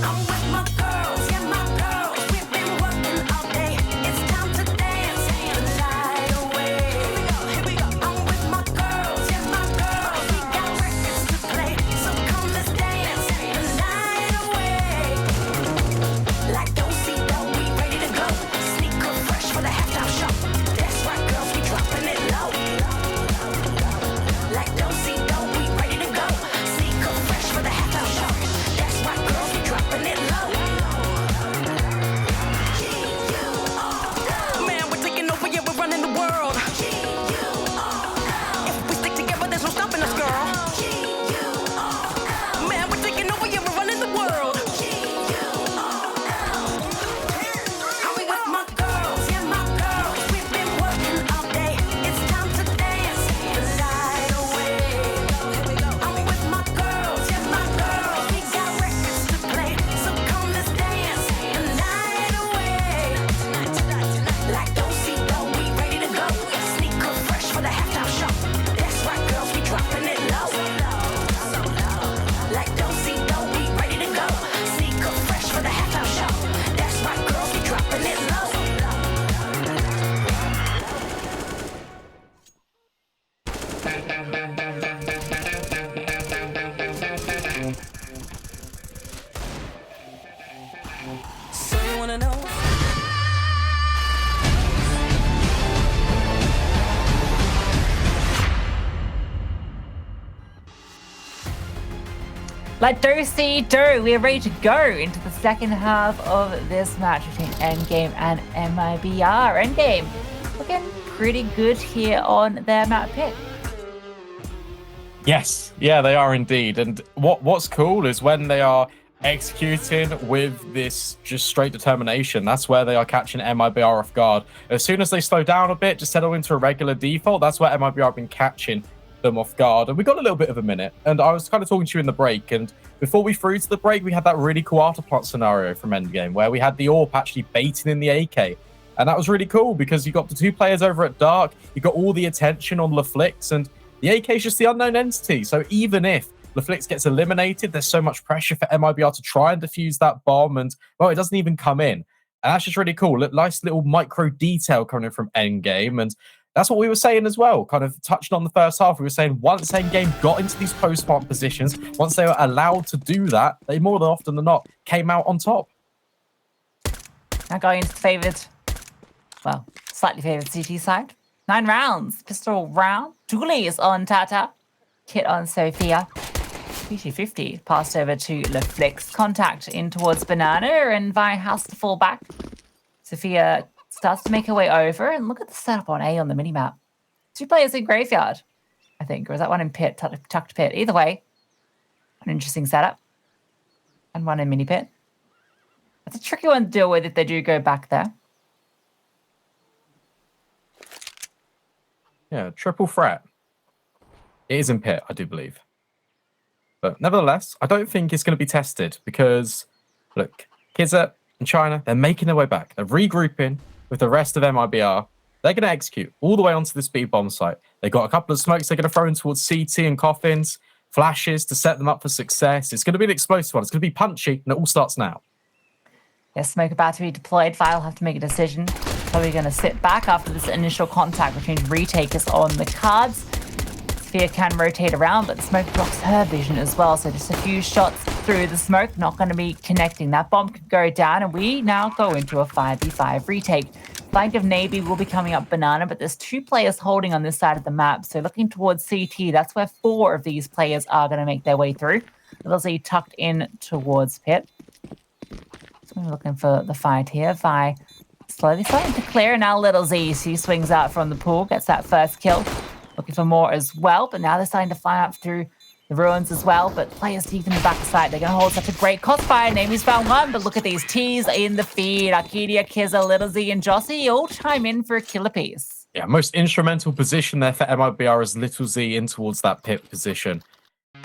Speaker 3: I'm with my girls, yeah, my girls. We've been working all day. It's time to dance the night away. Here we go. I'm with my girls, yeah, my girls. We got records to play, so come let's dance the night away. Like do-si-do, we ready to go. Sneaker fresh for the halftime show. That's right, girls, we dropping it low. Like do-si-do, we ready to go. Sneaker fresh for the halftime show. That's right, girls, we dropping it low. Man, we're taking over, yeah, we're running the world. If we stick together, there's no stopping us, girl. Man, we're taking over, yeah, we're running the world. I'm with my girls, yeah, my girls. We've been working all day. It's time to dance the night away. I'm with my girls, yeah, my girls. We got records to play, so come let's dance the night away. Like do-si-do, we ready to go. Sneaker fresh for the halftime show. That's right, girls, we dropping it low. Like do-si-do, we ready to go. Sneaker fresh for the halftime show. That's right, girls, we dropping it low. So you wanna know?
Speaker 2: Like do-si-do, we are ready to go into the second half of this match between Endgame and MIBR. Endgame looking pretty good here on their map pick.
Speaker 1: Yes, yeah, they are indeed. And what's cool is when they are executing with this just straight determination, that's where they are catching MIBR off guard. As soon as they slow down a bit, just settle into a regular default, that's where MIBR have been catching them off guard. And we got a little bit of a minute, and I was kind of talking to you in the break, and before we threw to the break, we had that really cool afterplant scenario from Endgame where we had the AWP actually baiting in the AK. And that was really cool because you got the two players over at Dark, you got all the attention on LaFlix, and the AK is just the unknown entity. So even if LaFlix gets eliminated, there's so much pressure for MIBR to try and defuse that bomb, and well, it doesn't even come in. And that's just really cool. Nice little micro detail coming in from Endgame, and that's what we were saying as well, kind of touching on the first half. We were saying once Endgame got into these post-plant positions, once they were allowed to do that, they more than often than not came out on top.
Speaker 2: Now going into the favoured, well, slightly favoured CT side. 9 rounds, pistol round. Doolies on Tata, Kit on Sophia. PT50 passed over to LaFlix. Contact in towards Banana, and Vi has to fall back. Sophia starts to make her way over, and look at the setup on A on the minimap. 2 players in Graveyard, I think, or is that one in Pit, tucked Pit? Either way, an interesting setup. And one in Mini Pit. It's a tricky one to deal with if they do go back there.
Speaker 1: Yeah, triple threat. It is in Pit, I do believe. But nevertheless, I don't think it's going to be tested because, look, Kizet and China, they're making their way back. They're regrouping with the rest of MIBR. They're going to execute all the way onto the speed bomb site. They got a couple of smokes they're going to throw in towards CT and Coffins. flashes to set them up for success. It's going to be an explosive one. It's going to be punchy, and it all starts now.
Speaker 2: Yeah, smoke about to be deployed. Vi will have to make a decision. Probably going to sit back after this initial contact, which means retake is on the cards. Sphere can rotate around, but smoke blocks her vision as well. So just a few shots through the smoke, not going to be connecting. That bomb could go down, and we now go into a 5v5 retake. Flank of Navy will be coming up banana, but there's 2 players holding on this side of the map. So looking towards CT, that's where 4 of these players are going to make their way through. Little Z tucked in towards pit. So we're looking for the fight here. Vi slowly starting to clear, and now Little Z, she swings out from the pool, gets that first kill. Looking for more as well, but now they're starting to fly up through the ruins as well. But players deep in the back of sight, they're going to hold such a great crossfire. Namie's found one, but look at these T's in the feed. Arcadia, Kizza, Little Z, and Jossie all chime in for a kill apiece.
Speaker 1: Yeah, most instrumental position there for MIBR is Little Z in towards that pit position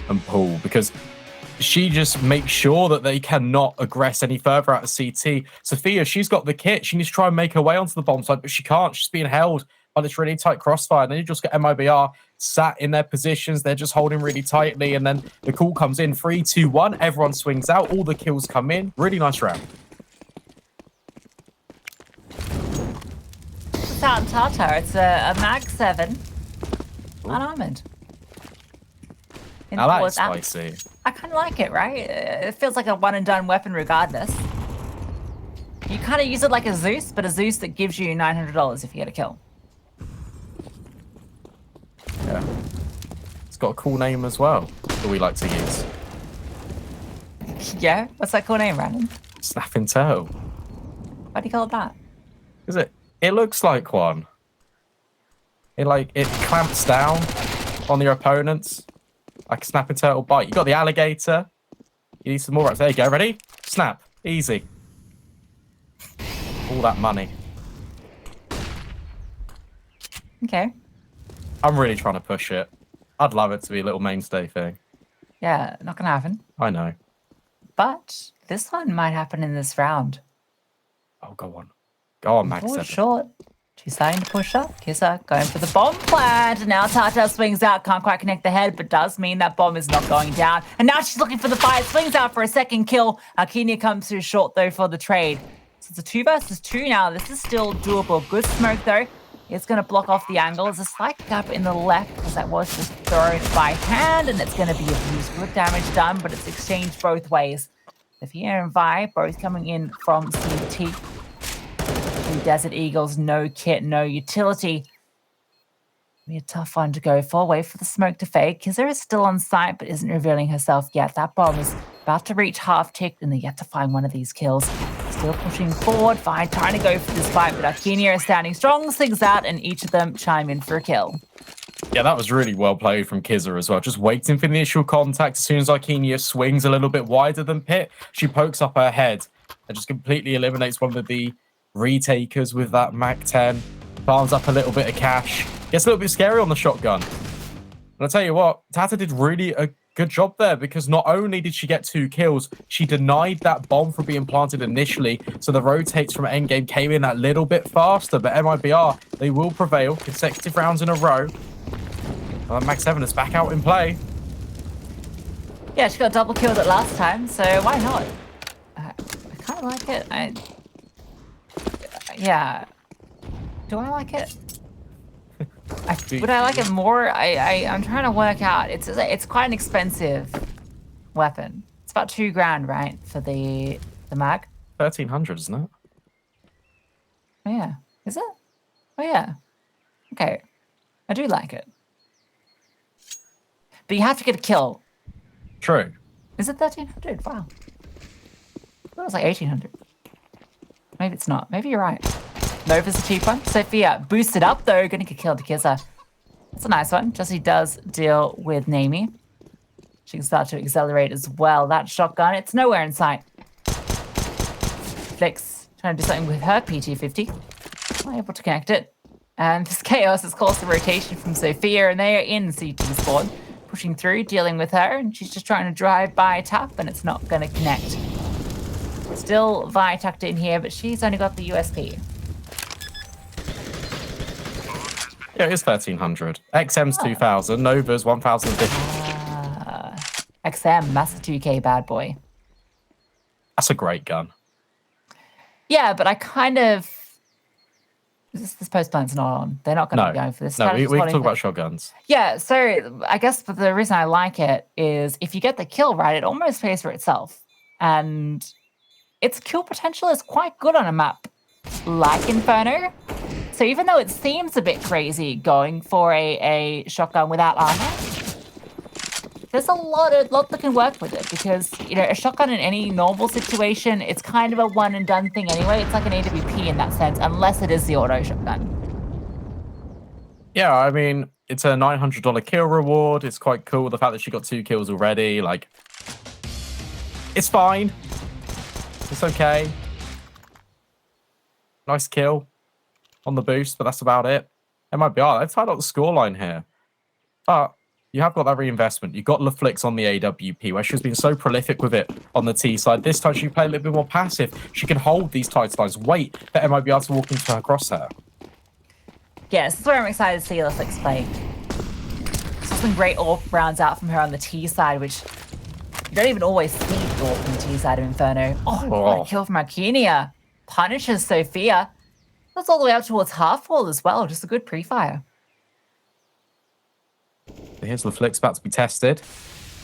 Speaker 1: and pull, because she just makes sure that they cannot aggress any further out of CT. Sophia, she's got the kit. She needs to try and make her way onto the bomb side, but she can't. She's being held by this really tight crossfire. And then you just get MIBR sat in their positions. They're just holding really tightly. And then the call comes in 3, 2, 1. Everyone swings out. All the kills come in. Really nice round.
Speaker 2: It's out in Tartar. It's a Mag 7. Unarmored.
Speaker 1: I like it spicy.
Speaker 2: I kind of like it, right? It feels like a one-and-done weapon regardless. You kind of use it like a Zeus, but a Zeus that gives you $900 if you get a kill.
Speaker 1: Yeah. It's got a cool name as well that we like to use.
Speaker 2: Yeah? What's that cool name, Brandon?
Speaker 1: Snapping Toe.
Speaker 2: Why do you call it that?
Speaker 1: Is it looks like one. It clamps down on your opponents like a snapping turtle bite. You got the alligator. You need some more. There you go. Ready? Snap. Easy. All that money.
Speaker 2: Okay.
Speaker 1: I'm really trying to push it. I'd love it to be a little mainstay thing.
Speaker 2: Yeah, not gonna happen.
Speaker 1: I know.
Speaker 2: But this one might happen in this round.
Speaker 1: Oh, go on. Go on, Max.
Speaker 2: Forward short. She's starting to push up. Kissa going for the bomb plant. Now Tata swings out. Can't quite connect the head, but does mean that bomb is not going down. And now she's looking for the fight. Swings out for a second kill. Alkenia comes through short, though, for the trade. So it's a 2 versus 2 now. This is still doable. Good smoke, though. It's going to block off the angle. There's a slight gap in the left because that was just thrown by hand, and it's going to be abused. Good damage done, but it's exchanged both ways. Sophia and Vi both coming in from CT. Two Desert Eagles, no kit, no utility. Be a tough one to go for. Wait for the smoke to fade. Kizza is still on site, but isn't revealing herself yet. That bomb is about to reach half-ticked, and they're yet to find one of these kills. Still pushing forward. Fine, trying to go for this fight, but Arcadia is standing strong, slings out, and each of them chime in for a kill.
Speaker 1: Yeah, that was really well played from Kizza as well. Just waiting for the initial contact. As soon as Arcadia swings a little bit wider than Pit, she pokes up her head and just completely eliminates one of the retakers with that Mac 10. Farms up a little bit of cash. Gets a little bit scary on the shotgun. And I'll tell you what, Tata did really a good job there, because not only did she get 2 kills, she denied that bomb from being planted initially. So the rotates from endgame came in that little bit faster, but MIBR, they will prevail consecutive rounds in a row. Max 7 is back out in play.
Speaker 2: Yeah, she got double killed it last time, so why not? I kind of like it. Yeah. Do I like it? Would I like it more? I'm trying to work out. It's quite an expensive weapon. It's about $2,000, right, for the mag?
Speaker 1: 1,300, isn't it?
Speaker 2: Oh, yeah. Is it? Oh, yeah. Okay. I do like it. But you have to get a kill.
Speaker 1: True.
Speaker 2: Is it 1,300? Wow. I thought it was like 1,800. Maybe it's not. Maybe you're right. Nova's a cheap one. Sophia boosted up, though. Going to get killed to Kizza. That's a nice one. Jessie does deal with Namie. She can start to accelerate as well. That shotgun, it's nowhere in sight. Flex trying to do something with her P250. Not able to connect it. And this chaos has caused the rotation from Sophia, and they are in CT spawn. Pushing through, dealing with her, and she's just trying to drive by tap, and it's not going to connect. Still Vi tucked in here, but she's only got the USP.
Speaker 1: Yeah, it is 1,300. XM's 2,000. Nova's 1,050.
Speaker 2: XM. That's the 2K bad boy.
Speaker 1: That's a great gun.
Speaker 2: Yeah, but I kind of... This post plan's not on. They're not going to be going for this.
Speaker 1: No, we can talk about shotguns.
Speaker 2: Yeah, so I guess the reason I like it is if you get the kill right, it almost pays for itself. And its kill potential is quite good on a map like Inferno. So even though it seems a bit crazy going for a shotgun without armor, there's a lot that can work with it because, you know, a shotgun in any normal situation, it's kind of a one and done thing anyway. It's like an AWP in that sense, unless it is the auto shotgun.
Speaker 1: Yeah, I mean, it's a $900 kill reward. It's quite cool. The fact that she got 2 kills already, like, it's fine. It's okay. Nice kill on the boost, but that's about it. MIBR, they've tied up the scoreline here. But you have got that reinvestment. You've got LaFlix on the AWP, where she's been so prolific with it on the T side. This time she can play a little bit more passive. She can hold these tight lines, wait for MIBR to walk into her crosshair.
Speaker 2: Yeah, this is where I'm excited to see LaFlix play. Some great AWP rounds out from her on the T side, which you don't even always see AWP on the T side of Inferno. Oh, what a kill from Arcania. Punishes Sophia. That's all the way up towards half wall as well. Just a good pre-fire.
Speaker 1: Here's LaFlix about to be tested.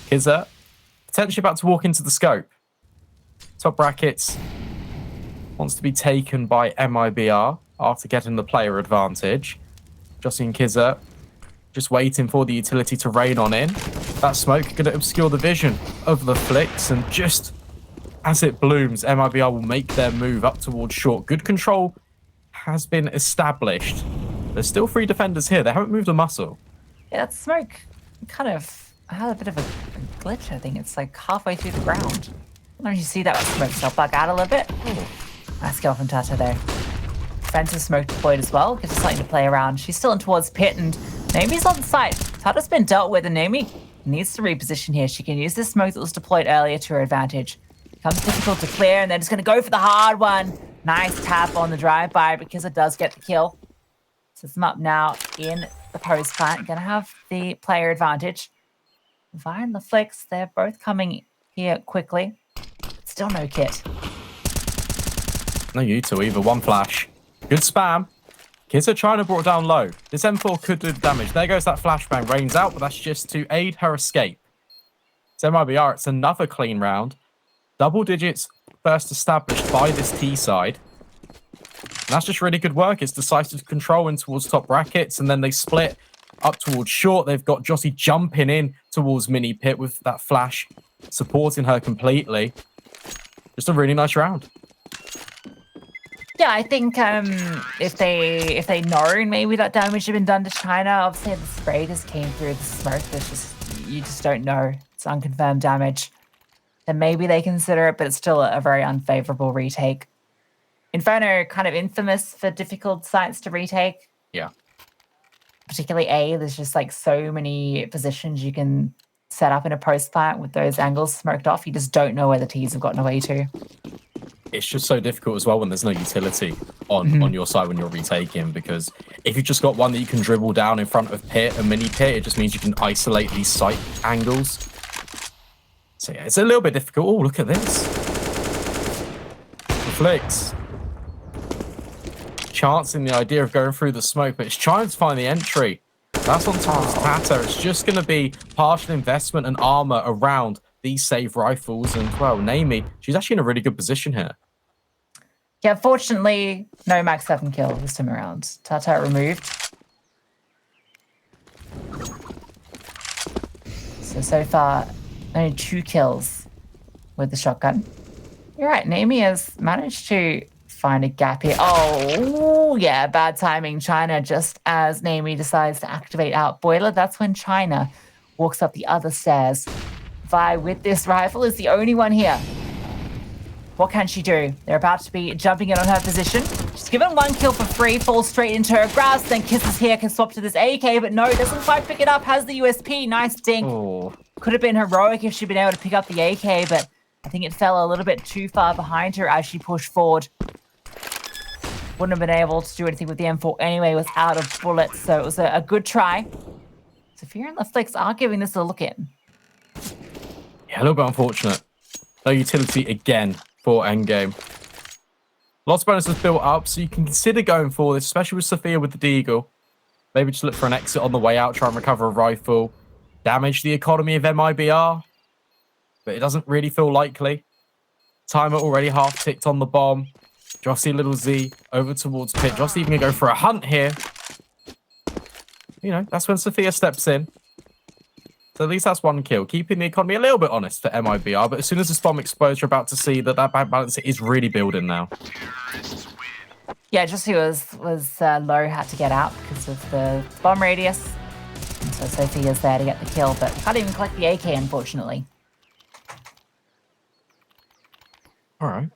Speaker 1: Kizza potentially about to walk into the scope. Top brackets wants to be taken by MIBR after getting the player advantage. Jossie and Kizza just waiting for the utility to rain on in. That smoke going to obscure the vision of LaFlix, and just as it blooms, MIBR will make their move up towards short. Good control has been established. There's still 3 defenders here. They haven't moved a muscle.
Speaker 2: Yeah, that smoke kind of had a bit of a glitch, I think. It's like halfway through the ground. I don't know if you see that smoke still bug out a little bit. Ooh. Nice kill from Tata there. Defensive smoke deployed as well. Gives us something to play around. She's still in towards pit, and Naomi's on site. Tata's been dealt with, and Naomi needs to reposition here. She can use this smoke that was deployed earlier to her advantage. Becomes difficult to clear, and they're just going to go for the hard one. Nice tap on the drive-by because it does get the kill. Sets them up now in the post plant. Going to have the player advantage. Vi and LaFlix, they're both coming here quickly. Still no kit.
Speaker 1: No U2 either. One flash. Good spam. Kizza trying to brought down low. This M4 could do the damage. There goes that flashbang. Rains out, but that's just to aid her escape. It's MIBR. It's another clean round. Double digits first established by this T side. And that's just really good work. It's decisive control in towards top brackets, and then they split up towards short. They've got Jossie jumping in towards mini pit with that flash, supporting her completely. Just a really nice round.
Speaker 2: Yeah, I think if they known maybe that damage had been done to China, obviously the spray just came through the smoke. You just don't know. It's unconfirmed damage. Then maybe they consider it, but it's still a very unfavorable retake. Inferno kind of infamous for difficult sites to retake.
Speaker 1: Yeah.
Speaker 2: Particularly A, there's just like so many positions you can set up in a post plant with those angles smoked off. You just don't know where the T's have gotten away to.
Speaker 1: It's just so difficult as well when there's no utility on your side when you're retaking, because if you've just got one that you can dribble down in front of pit and mini pit, it just means you can isolate these sight angles. So yeah, it's a little bit difficult. Oh, look at this. LaFlix. Chancing the idea of going through the smoke, but it's trying to find the entry. That's on towards Tata. It's just going to be partial investment and armor around these save rifles. And, well, Naomi, she's actually in a really good position here.
Speaker 2: Yeah, fortunately, no max 7 kill this time around. Tata removed. So far, only 2 kills with the shotgun. You're right, Naomi has managed to find a gap here. Oh, yeah, bad timing. China, just as Naomi decides to activate out boiler, that's when China walks up the other stairs. Vi, with this rifle, is the only one here. What can she do? They're about to be jumping in on her position. She's given 1 kill for free, falls straight into her grasp, then Kisses here, can swap to this AK, but no, doesn't quite pick it up, has the USP. Nice dink.
Speaker 1: Oh.
Speaker 2: Could have been heroic if she'd been able to pick up the AK, but I think it fell a little bit too far behind her as she pushed forward. Wouldn't have been able to do anything with the M4 anyway, was out of bullets, so it was a good try. Sophia and LaFlix are giving this a look in.
Speaker 1: Yeah, a little bit unfortunate. No utility again for endgame. Lots of bonuses built up, so you can consider going for this, especially with Sophia with the Deagle. Maybe just look for an exit on the way out, try and recover a rifle. Damage the economy of MIBR. But it doesn't really feel likely. Timer already half ticked on the bomb. Jossie little Z over towards pit. Jossie even going to go for a hunt here. You know, that's when Sophia steps in. So at least that's one kill. Keeping the economy a little bit honest for MIBR. But as soon as this bomb explodes, you're about to see that bank balance is really building now.
Speaker 2: Yeah, Jossie was low, had to get out because of the bomb radius. And so Sophia's there to get the kill, but can't even collect the AK, unfortunately.
Speaker 1: All right.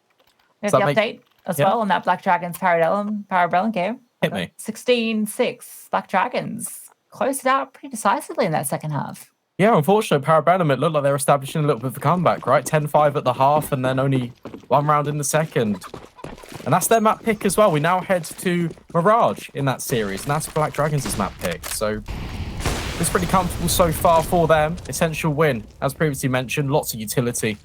Speaker 2: We have the update as well on that Black Dragons Parabellum game.
Speaker 1: Hit me.
Speaker 2: 16-6. Black Dragons closed it out pretty decisively in that second half.
Speaker 1: Yeah, unfortunately, Parabellum, it looked like they were establishing a little bit of a comeback, right? 10-5 at the half and then only one round in the second. And that's their map pick as well. We now head to Mirage in that series, and that's Black Dragons' map pick. So it's pretty comfortable so far for them. Essential win, as previously mentioned. Lots of utility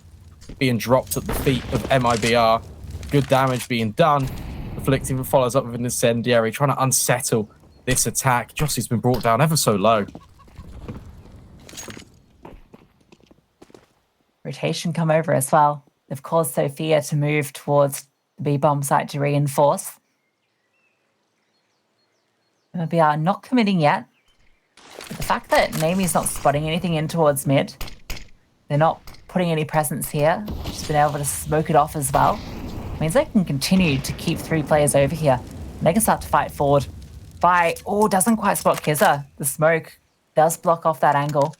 Speaker 1: being dropped at the feet of MIBR. Good damage being done. Afflicting follows up with an incendiary, trying to unsettle this attack. Jossie's been brought down ever so low.
Speaker 2: Rotation come over as well. They've caused Sophia to move towards the B-bomb site to reinforce. MIBR not committing yet. But the fact that Naimi's not spotting anything in towards mid, they're not putting any presence here. She's been able to smoke it off as well. Means they can continue to keep 3 players over here. And they can start to fight forward. Doesn't quite spot Kizza. The smoke does block off that angle.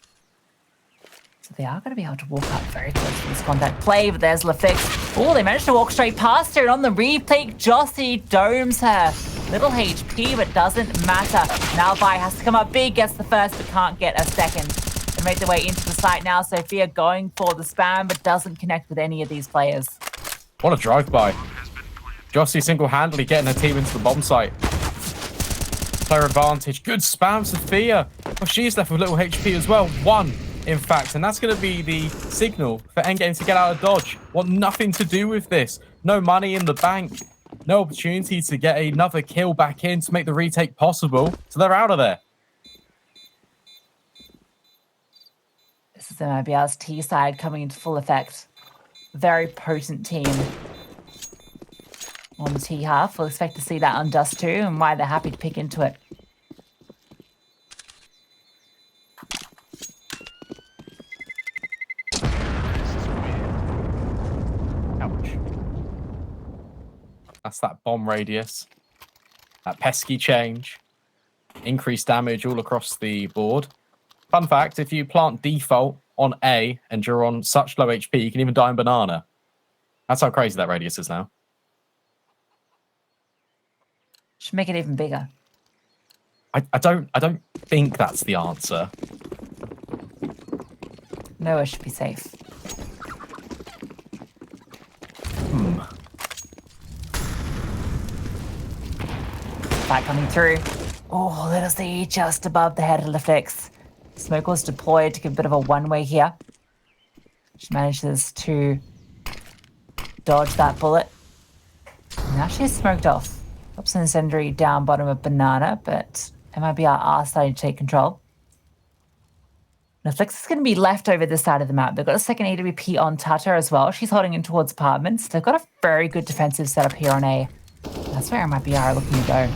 Speaker 2: So they are going to be able to walk up very close to this contact play, but there's LaFix. Oh, they managed to walk straight past her, and on the replay, Jossie domes her. Little HP, but doesn't matter. Now Vi has to come up big, gets the first, but can't get a second. They make their way into the site now. Sophia going for the spam, but doesn't connect with any of these players.
Speaker 1: What a drive-by. Jossie single-handedly getting her team into the bomb site. Player advantage. Good spam, Sophia. Oh, she's left with little HP as well. 1, in fact. And that's going to be the signal for endgame to get out of dodge. Want nothing to do with this. No money in the bank. No opportunity to get another kill back in to make the retake possible. So they're out of there.
Speaker 2: This is MIBR's T side coming into full effect. Very potent team on the T half. We'll expect to see that on Dust too, and why they're happy to pick into it.
Speaker 1: Ouch. That's that bomb radius. That pesky change. Increased damage all across the board. Fun fact, if you plant default on A and you're on such low HP, you can even die in banana. That's how crazy that radius is now.
Speaker 2: Should make it even bigger.
Speaker 1: I don't think that's the answer.
Speaker 2: Noah should be safe. Fight coming through. Oh, little Z just above the head of LaFix. Smoke was deployed to give a bit of a one-way here. She manages to dodge that bullet. Now she's smoked off. Drops an incendiary down bottom of banana, but MIBR are starting to take control. LaFix is going to be left over this side of the map. They've got a second AWP on Tata as well. She's holding in towards apartments. They've got a very good defensive setup here on A. That's where MIBR are looking to go.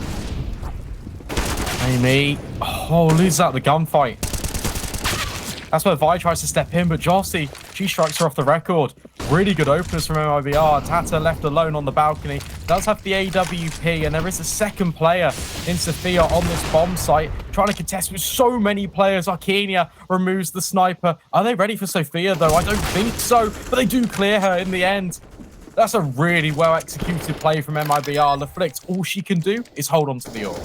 Speaker 1: Amy. Oh, loses out the gunfight. That's where Vi tries to step in, but Jossie, she strikes her off the record. Really good openers from MIBR. Tata left alone on the balcony. Does have the AWP, and there is a second player in Sophia on this bomb site, trying to contest with so many players. Arcania removes the sniper. Are they ready for Sophia, though? I don't think so, but they do clear her in the end. That's a really well-executed play from MIBR. LaFlicked, all she can do is hold on to the orb.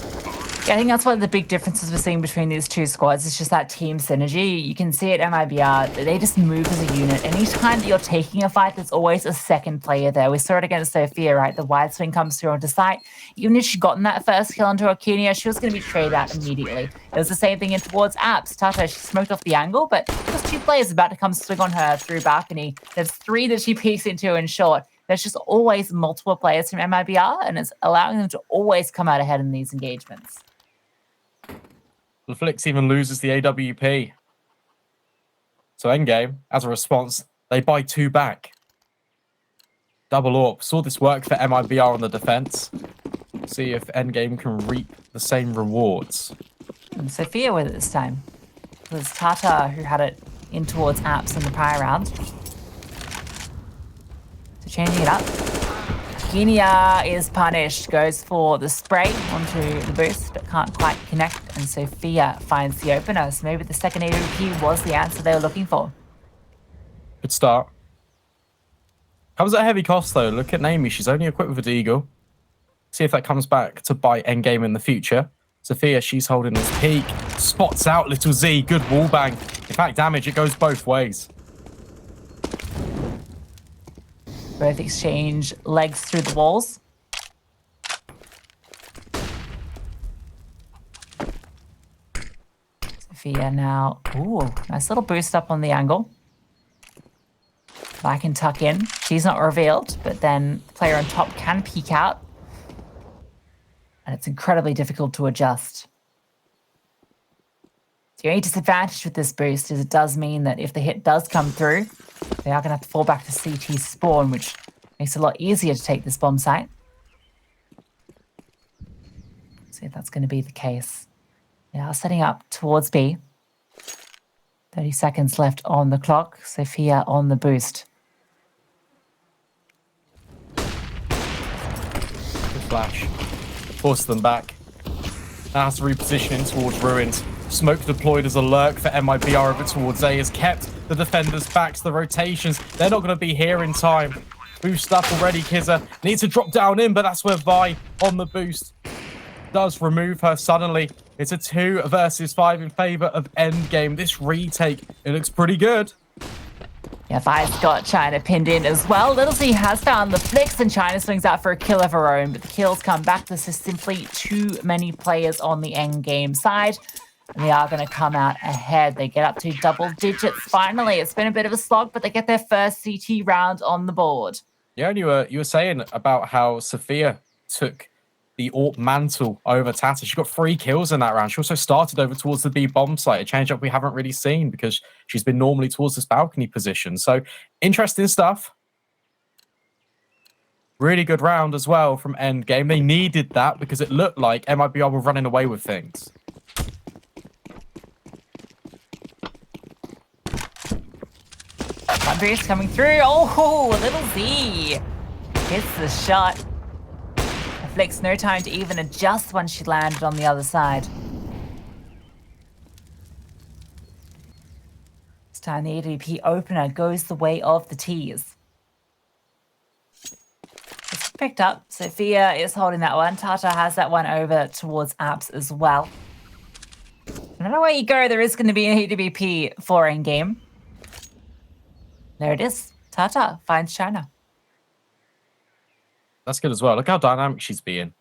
Speaker 2: Yeah, I think that's one of the big differences we're seeing between these two squads. It's just that team synergy. You can see at MIBR, they just move as a unit. Anytime that you're taking a fight, there's always a second player there. We saw it against Sophia, right? The wide swing comes through onto site. Even if she'd gotten that first kill onto Arcadia, she was going to be traded out immediately. It was the same thing in towards Apps. Tata, she smoked off the angle, but there's 2 players about to come swing on her through balcony. There's 3 that she peeks into in short. There's just always multiple players from MIBR, and it's allowing them to always come out ahead in these engagements.
Speaker 1: The Flix even loses the AWP. So Endgame, as a response, they buy 2 back. Double AWP. Saw this work for MIBR on the defense. See if Endgame can reap the same rewards.
Speaker 2: And Sophia with it this time. It was Tata who had it in towards Apps in the prior round. So changing it up. Kenia is punished, goes for the spray onto the boost, but can't quite connect, and Sophia finds the opener. So maybe the second AWP was the answer they were looking for.
Speaker 1: Good start. Comes at a heavy cost, though. Look at Naomi. She's only equipped with a Deagle. See if that comes back to bite Endgame in the future. Sophia, she's holding this peak. Spots out Little Z. Good wall bang. In fact, damage, it goes both ways.
Speaker 2: Both exchange legs through the walls. Sophia now. Ooh, nice little boost up on the angle. Back and tuck in. She's not revealed, but then the player on top can peek out. And it's incredibly difficult to adjust. The only disadvantage with this boost is it does mean that if the hit does come through, they are going to have to fall back to CT spawn, which makes it a lot easier to take this bomb site. See if that's going to be the case. Now setting up towards B. 30 seconds left on the clock. Sophia on the boost.
Speaker 1: Good flash. Force them back. Now has to reposition in towards Ruins. Smoke deployed as a lurk for MIBR over towards A has kept the defenders back to the rotations. They're not going to be here in time. Boost up already, Kizza. Needs to drop down in, but that's where Vi on the boost does remove her suddenly. It's a 2 versus 5 in favor of Endgame. This retake, it looks pretty good.
Speaker 2: Yeah, Vi's got China pinned in as well. Little Z has found the flicks, and China swings out for a kill of her own, but the kills come back. This is simply too many players on the Endgame side. And they are going to come out ahead. They get up to double digits finally. It's been a bit of a slog, but they get their first CT round on the board.
Speaker 1: Yeah, and you were saying about how Sophia took the AWP mantle over Tata. She got 3 kills in that round. She also started over towards the B bomb site, a change up we haven't really seen because she's been normally towards this balcony position. So interesting stuff. Really good round as well from Endgame. They needed that because it looked like MIBR were running away with things.
Speaker 2: Boost coming through. Oh, Little Z hits the shot. Flicks no time to even adjust when she landed on the other side. This time the AWP opener goes the way of the T's. It's picked up. Sophia is holding that one. Tata has that one over towards Apps as well. No matter where you go, there is going to be an AWP for Endgame. There it is. Tata finds China.
Speaker 1: That's good as well. Look how dynamic she's being.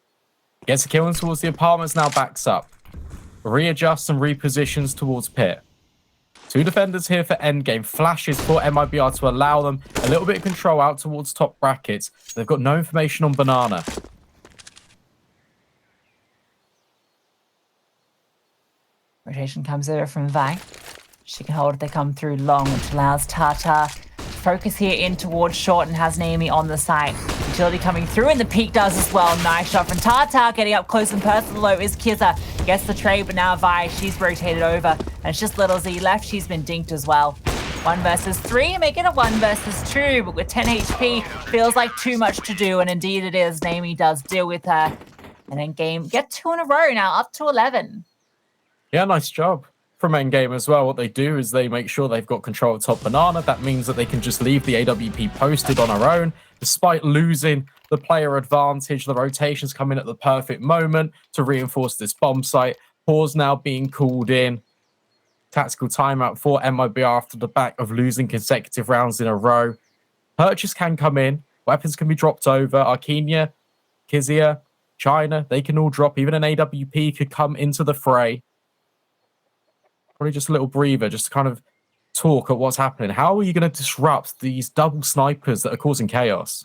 Speaker 1: Gets a kill in towards the apartments, now backs up. Readjusts and repositions towards Pit. 2 defenders here for Endgame. Flashes for MIBR to allow them a little bit of control out towards top brackets. They've got no information on Banana.
Speaker 2: Rotation comes over from Vi. She can hold if they come through long, which allows Tata to focus here in towards short and has Naomi on the side. Utility coming through, and the peak does as well. Nice shot from Tata. Getting up close and personal though is Kizza. Gets the trade, but now Vi, she's rotated over. And it's just Little Z left. She's been dinked as well. 1 versus 3, make it a 1 versus 2, but with 10 HP, feels like too much to do, and indeed it is. Naomi does deal with her. And Endgame get 2 in a row now, up to 11.
Speaker 1: Yeah, nice job from Endgame as well. What they do is they make sure they've got control of top Banana. That means that they can just leave the AWP posted on her own, despite losing the player advantage. The rotations come in at the perfect moment to reinforce this bomb site. Pause now being called in. Tactical timeout for MIBR after the back of losing consecutive rounds in a row. Purchase can come in. Weapons can be dropped over. Arcania, Kizia, China, they can all drop. Even an AWP could come into the fray. Probably just a little breather, just to kind of talk at what's happening. How are you going to disrupt these double snipers that are causing chaos?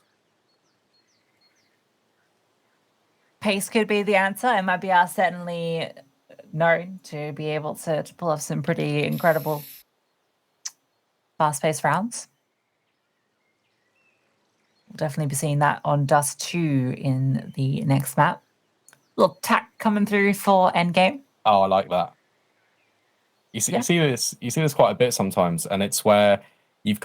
Speaker 2: Pace could be the answer. MIBR certainly known to be able to pull off some pretty incredible fast-paced rounds. We'll definitely be seeing that on Dust 2 in the next map. Little tack coming through for Endgame.
Speaker 1: Oh, I like that. You see this quite a bit sometimes, and it's where you've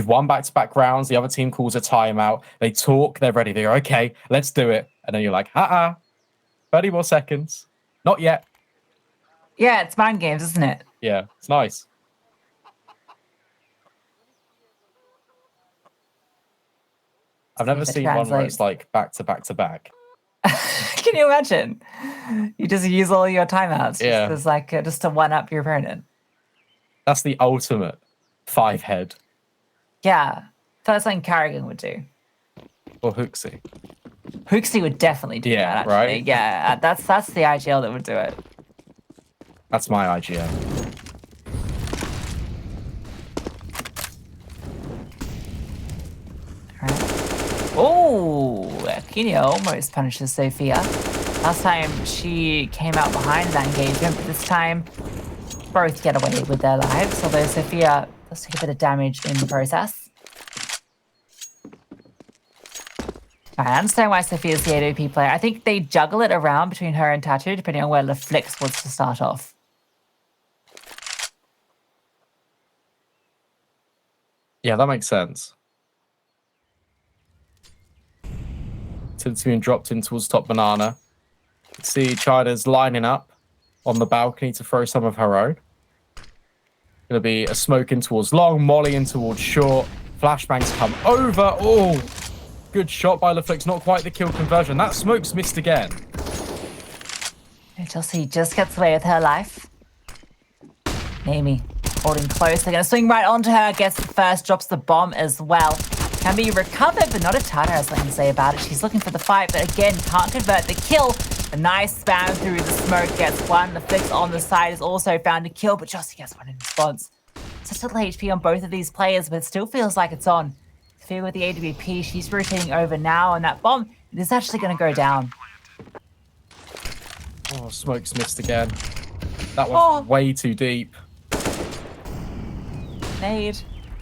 Speaker 1: won back-to-back rounds, the other team calls a timeout, they talk, they're ready, they go, okay, let's do it. And then you're like, 30 more seconds. Not yet.
Speaker 2: Yeah, it's mind games, isn't it?
Speaker 1: Yeah, it's nice. I've never seen one where it's like back to back to back.
Speaker 2: Can you imagine? You just use all your timeouts.
Speaker 1: Yeah.
Speaker 2: Just like just to one up your opponent.
Speaker 1: That's the ultimate 5-head.
Speaker 2: Yeah. That's something Carrigan would do.
Speaker 1: Or Hooksy.
Speaker 2: Hooksy would definitely do that, actually.
Speaker 1: Right?
Speaker 2: Yeah, that's the IGL that would do it.
Speaker 1: That's my IGL.
Speaker 2: Oh, Aquino almost punishes Sophia. Last time she came out behind that engagement, but this time both get away with their lives, although Sophia does take a bit of damage in the process. I understand why Sophia's the AWP player. I think they juggle it around between her and Tattoo, depending on where LaFlix wants to start off.
Speaker 1: Yeah, that makes sense. Since being dropped in towards top banana. See China's lining up on the balcony to throw some of her own. Gonna be a smoke in towards long, molly in towards short. Flashbangs come over. Oh, good shot by LaFlix. Not quite the kill conversion. That smoke's missed again.
Speaker 2: Chelsea just gets away with her life. Amy holding close. They're going to swing right onto her. Gets the first, drops the bomb as well. Can be recovered, but not a ton, as I can say about it. She's looking for the fight, but again, can't convert the kill. A nice spam through the smoke gets one. The fix on the side is also found a kill, but Jossie gets one in response. Such little HP on both of these players, but it still feels like it's on. Sophia with the AWP, she's rotating over now, and that bomb, it is actually going to go down.
Speaker 1: Oh, smoke's missed again. That was way too deep.
Speaker 2: Nade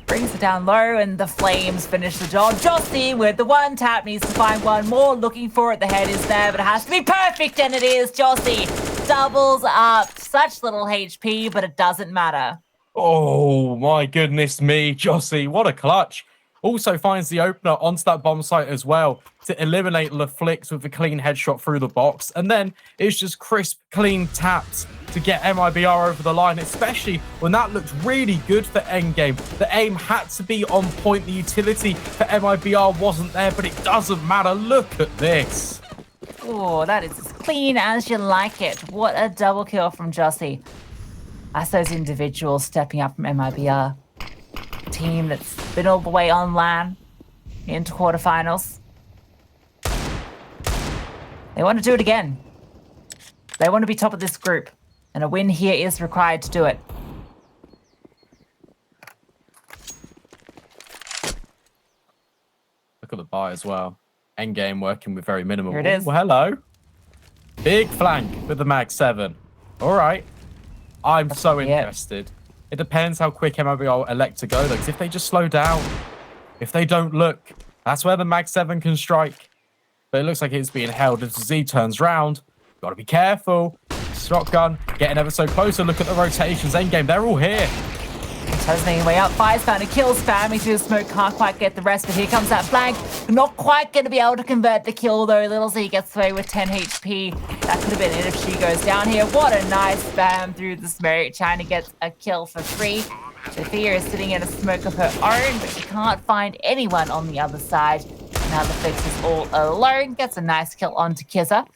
Speaker 2: brings it down low, and the Flames finish the job. Jossie with the one tap needs to find one more. Looking for it. The head is there, but it has to be perfect, and it is. Jossie doubles up. Such little HP, but it doesn't matter.
Speaker 1: Oh, my goodness me. Jossie, what a clutch. Also finds the opener onto that bomb site as well to eliminate LaFlix with a clean headshot through the box. And then it's just crisp, clean taps to get MIBR over the line, especially when that looked really good for Endgame. The aim had to be on point. The utility for MIBR wasn't there, but it doesn't matter. Look at this.
Speaker 2: Oh, that is as clean as you like it. What a double kill from Jossie. That's those individuals stepping up from MIBR. Team that's been all the way on LAN into quarterfinals. They want to do it again. They want to be top of this group, and a win here is required to do it.
Speaker 1: Look at the buy as well. Endgame working with very minimal.
Speaker 2: Here it is.
Speaker 1: Well, hello. Big flank with the Mag 7. All right. I'm so interested. It depends how quick MIBR elect to go, though, because if they just slow down, if they don't look, that's where the Mag 7 can strike. But it looks like it's being held as Z turns round. Got to be careful. Shotgun getting ever so closer. Look at the rotations. Endgame, they're all here.
Speaker 2: Toes making way up. Fire's found a kill, spamming through the smoke. Can't quite get the rest, but here comes that flank. Not quite going to be able to convert the kill, though. Little Z gets away with 10 HP. That could have been it if she goes down here. What a nice spam through the smoke. China gets a kill for free. Sophia is sitting in a smoke of her own, but she can't find anyone on the other side. Now the Fix is all alone. Gets a nice kill onto Kizza.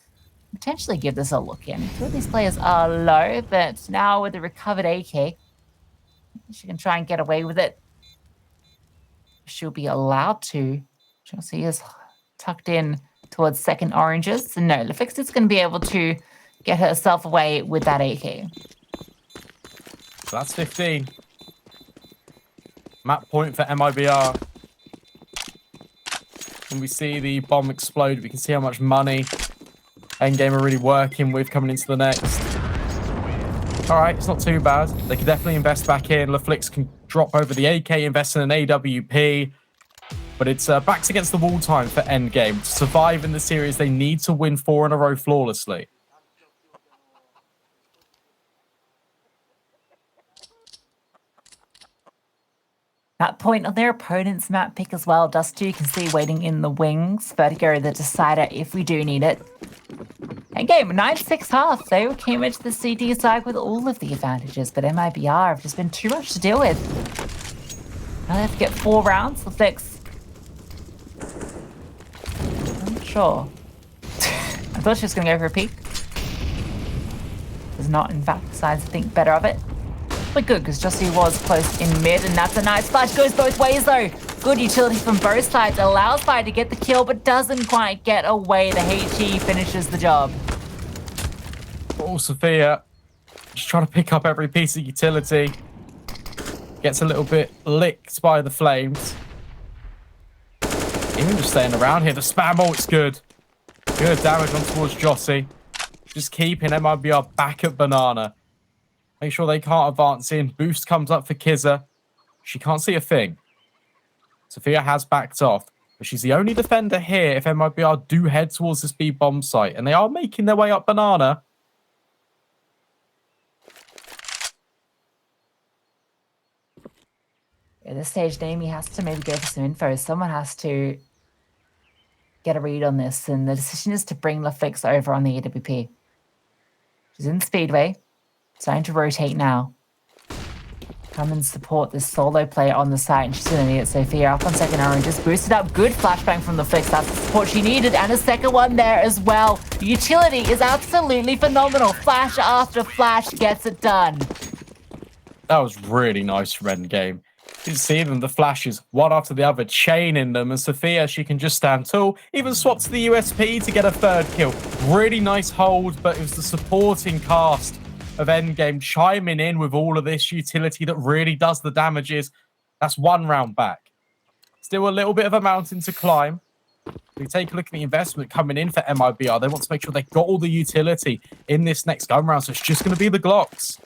Speaker 2: Potentially give this a look in. Two of these players are low, but now with the recovered AK, she can try and get away with it. She'll be allowed to. Chelsea is tucked in towards second oranges. So no, LaFix is going to be able to get herself away with that AK.
Speaker 1: So that's 15. Map point for MIBR. When we see the bomb explode, we can see how much money Endgame are really working with coming into the next. All right, it's not too bad. They can definitely invest back in. LaFlix can drop over the AK, invest in an AWP. But it's backs against the wall time for Endgame. To survive in the series, they need to win 4 in a row flawlessly.
Speaker 2: That point on their opponent's map pick as well. Dust2 you can see waiting in the wings. Vertigo the decider if we do need it. Endgame, 9-6 half. They came into the CD side with all of the advantages, but MIBR have just been too much to deal with. Now they have to get 4 rounds. The Fix. I'm not sure. I thought she was going to go for a peek. Does not, in fact, decides to think better of it. But good, because Jossie was close in mid, and that's a nice flash. Goes both ways, though. Good utility from both sides. Allows Fire to get the kill, but doesn't quite get away. The HE finishes the job.
Speaker 1: Oh, Sophia. Just trying to pick up every piece of utility. Gets a little bit licked by the flames. Even just staying around here. The spam ult's good. Good damage on towards Jossie. Just keeping MIBR back at Banana. Make sure they can't advance in. Boost comes up for Kizza. She can't see a thing. Sophia has backed off. But she's the only defender here if MIBR do head towards this B bomb site. And they are making their way up Banana.
Speaker 2: At this stage, Naomi has to maybe go for some info. Someone has to get a read on this. And the decision is to bring LaFlix over on the AWP. She's in Speedway. Starting to rotate now. Come and support this solo player on the site, and she's going to need it. Sophia up on second orange, just boosted up. Good flashbang from the Fix. That's the support she needed, and a second one there as well. The utility is absolutely phenomenal. Flash after flash gets it done.
Speaker 1: That was really nice from Endgame. You can see them, the flashes, one after the other, chaining them. And Sophia, she can just stand tall. Even swapped to the USP to get a third kill. Really nice hold, but it was the supporting cast of Endgame chiming in with all of this utility that really does the damages. That's 1 round back. Still a little bit of a mountain to climb. If we take a look at the investment coming in for MIBR, they want to make sure they got all the utility in this next gun round, so it's just going to be the Glocks.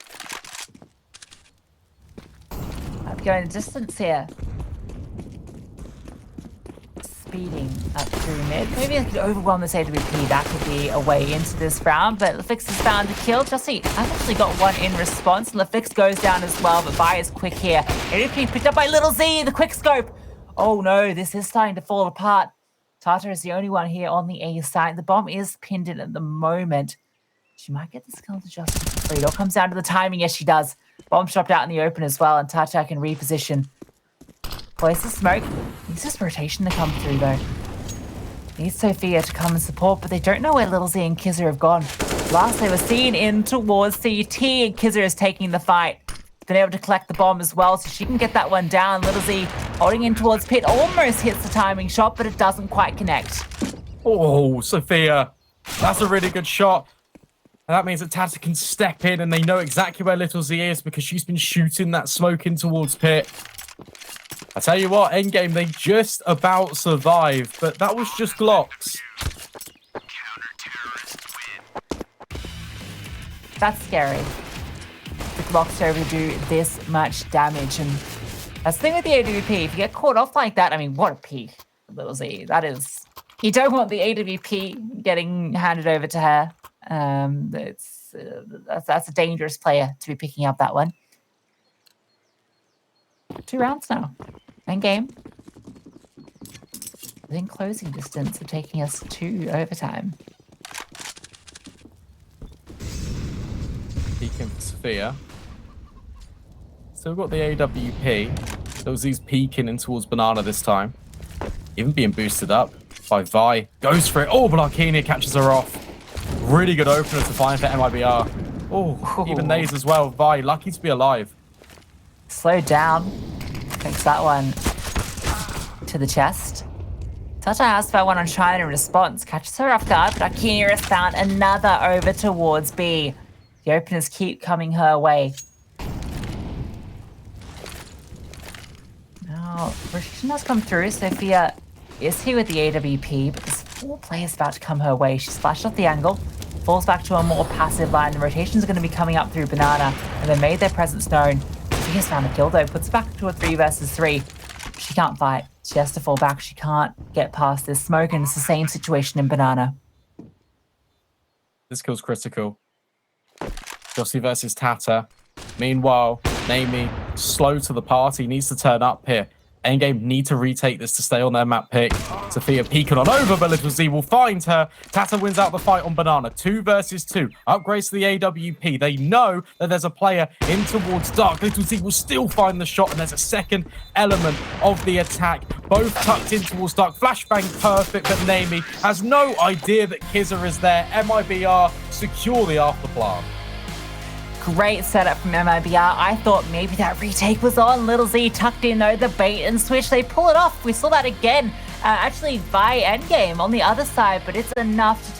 Speaker 2: I'm going distance here. Speeding up through mid. Maybe I could overwhelm this AWP. That could be a way into this round, but LaFix has found a kill. Jossie, I've actually got one in response. LaFix goes down as well, but Vi is quick here. AWP picked up by Little Z, the quick scope. Oh no, this is starting to fall apart. Tata is the only one here on the A side. The bomb is pinned in at the moment. She might get this kill to Jossie for free. It all comes down to the timing. Yes, she does. Bomb dropped out in the open as well, and Tata can reposition. Place the smoke. Needs this rotation to come through, though. Needs Sophia to come and support, but they don't know where Little Z and Kizza have gone. Last they were seen in towards CT, and Kizza is taking the fight. Been able to collect the bomb as well, so she can get that one down. Little Z holding in towards Pit, almost hits the timing shot, but it doesn't quite connect.
Speaker 1: Oh, Sophia. That's a really good shot. And that means that Tata can step in, and they know exactly where Little Z is because she's been shooting that smoke in towards Pit. I tell you what, Endgame, they just about survived, but that was just Glocks.
Speaker 2: That's scary. The Glocks are able to do this much damage, and that's the thing with the AWP. If you get caught off like that, I mean, what a peak, Little Z. That is, you don't want the AWP getting handed over to her. That's a dangerous player to be picking up that one. 2 rounds now. Endgame. Within closing distance of taking us to overtime.
Speaker 1: Peeking for Sophia. Still got the AWP. Those these peeking in towards Banana this time. Even being boosted up. by Vi. Goes for it. Oh, but Arcania catches her off. Really good opener to find for MIBR. Oh, even Nays as well. Vi, lucky to be alive.
Speaker 2: Slow down. Takes that one to the chest. Tata asks for one on China in response. Catches her off guard, but Arcania has found another over towards B. The openers keep coming her way. Now, Rotation has come through. Sophia is here with the AWP, but there's 4 players about to come her way. She's flashed off the angle, falls back to a more passive line. The rotations are going to be coming up through Banana, and they made their presence known. Sophia's found the kill, though. Puts it back to a 3 versus 3. She can't fight. She has to fall back. She can't get past this smoke, and it's the same situation in Banana.
Speaker 1: This kill's critical. Jossie versus Tata. Meanwhile, Naomi, slow to the party, needs to turn up here. ENDGAME need to retake this to stay on their map pick. Sophia peeking on over, but Little Z will find her. Tata wins out the fight on Banana. 2 versus 2. Upgrades to the AWP. They know that there's a player in towards Dark. Little Z will still find the shot, and there's a second element of the attack. Both tucked in towards Dark. Flashbang perfect, but Naomi has no idea that Kizza is there. MIBR secure the after plant.
Speaker 2: Great setup from MIBR. I thought maybe that retake was on. Little Z tucked in though, the bait and switch. They pull it off. We saw that again, actually by ENDGAME on the other side, but it's enough to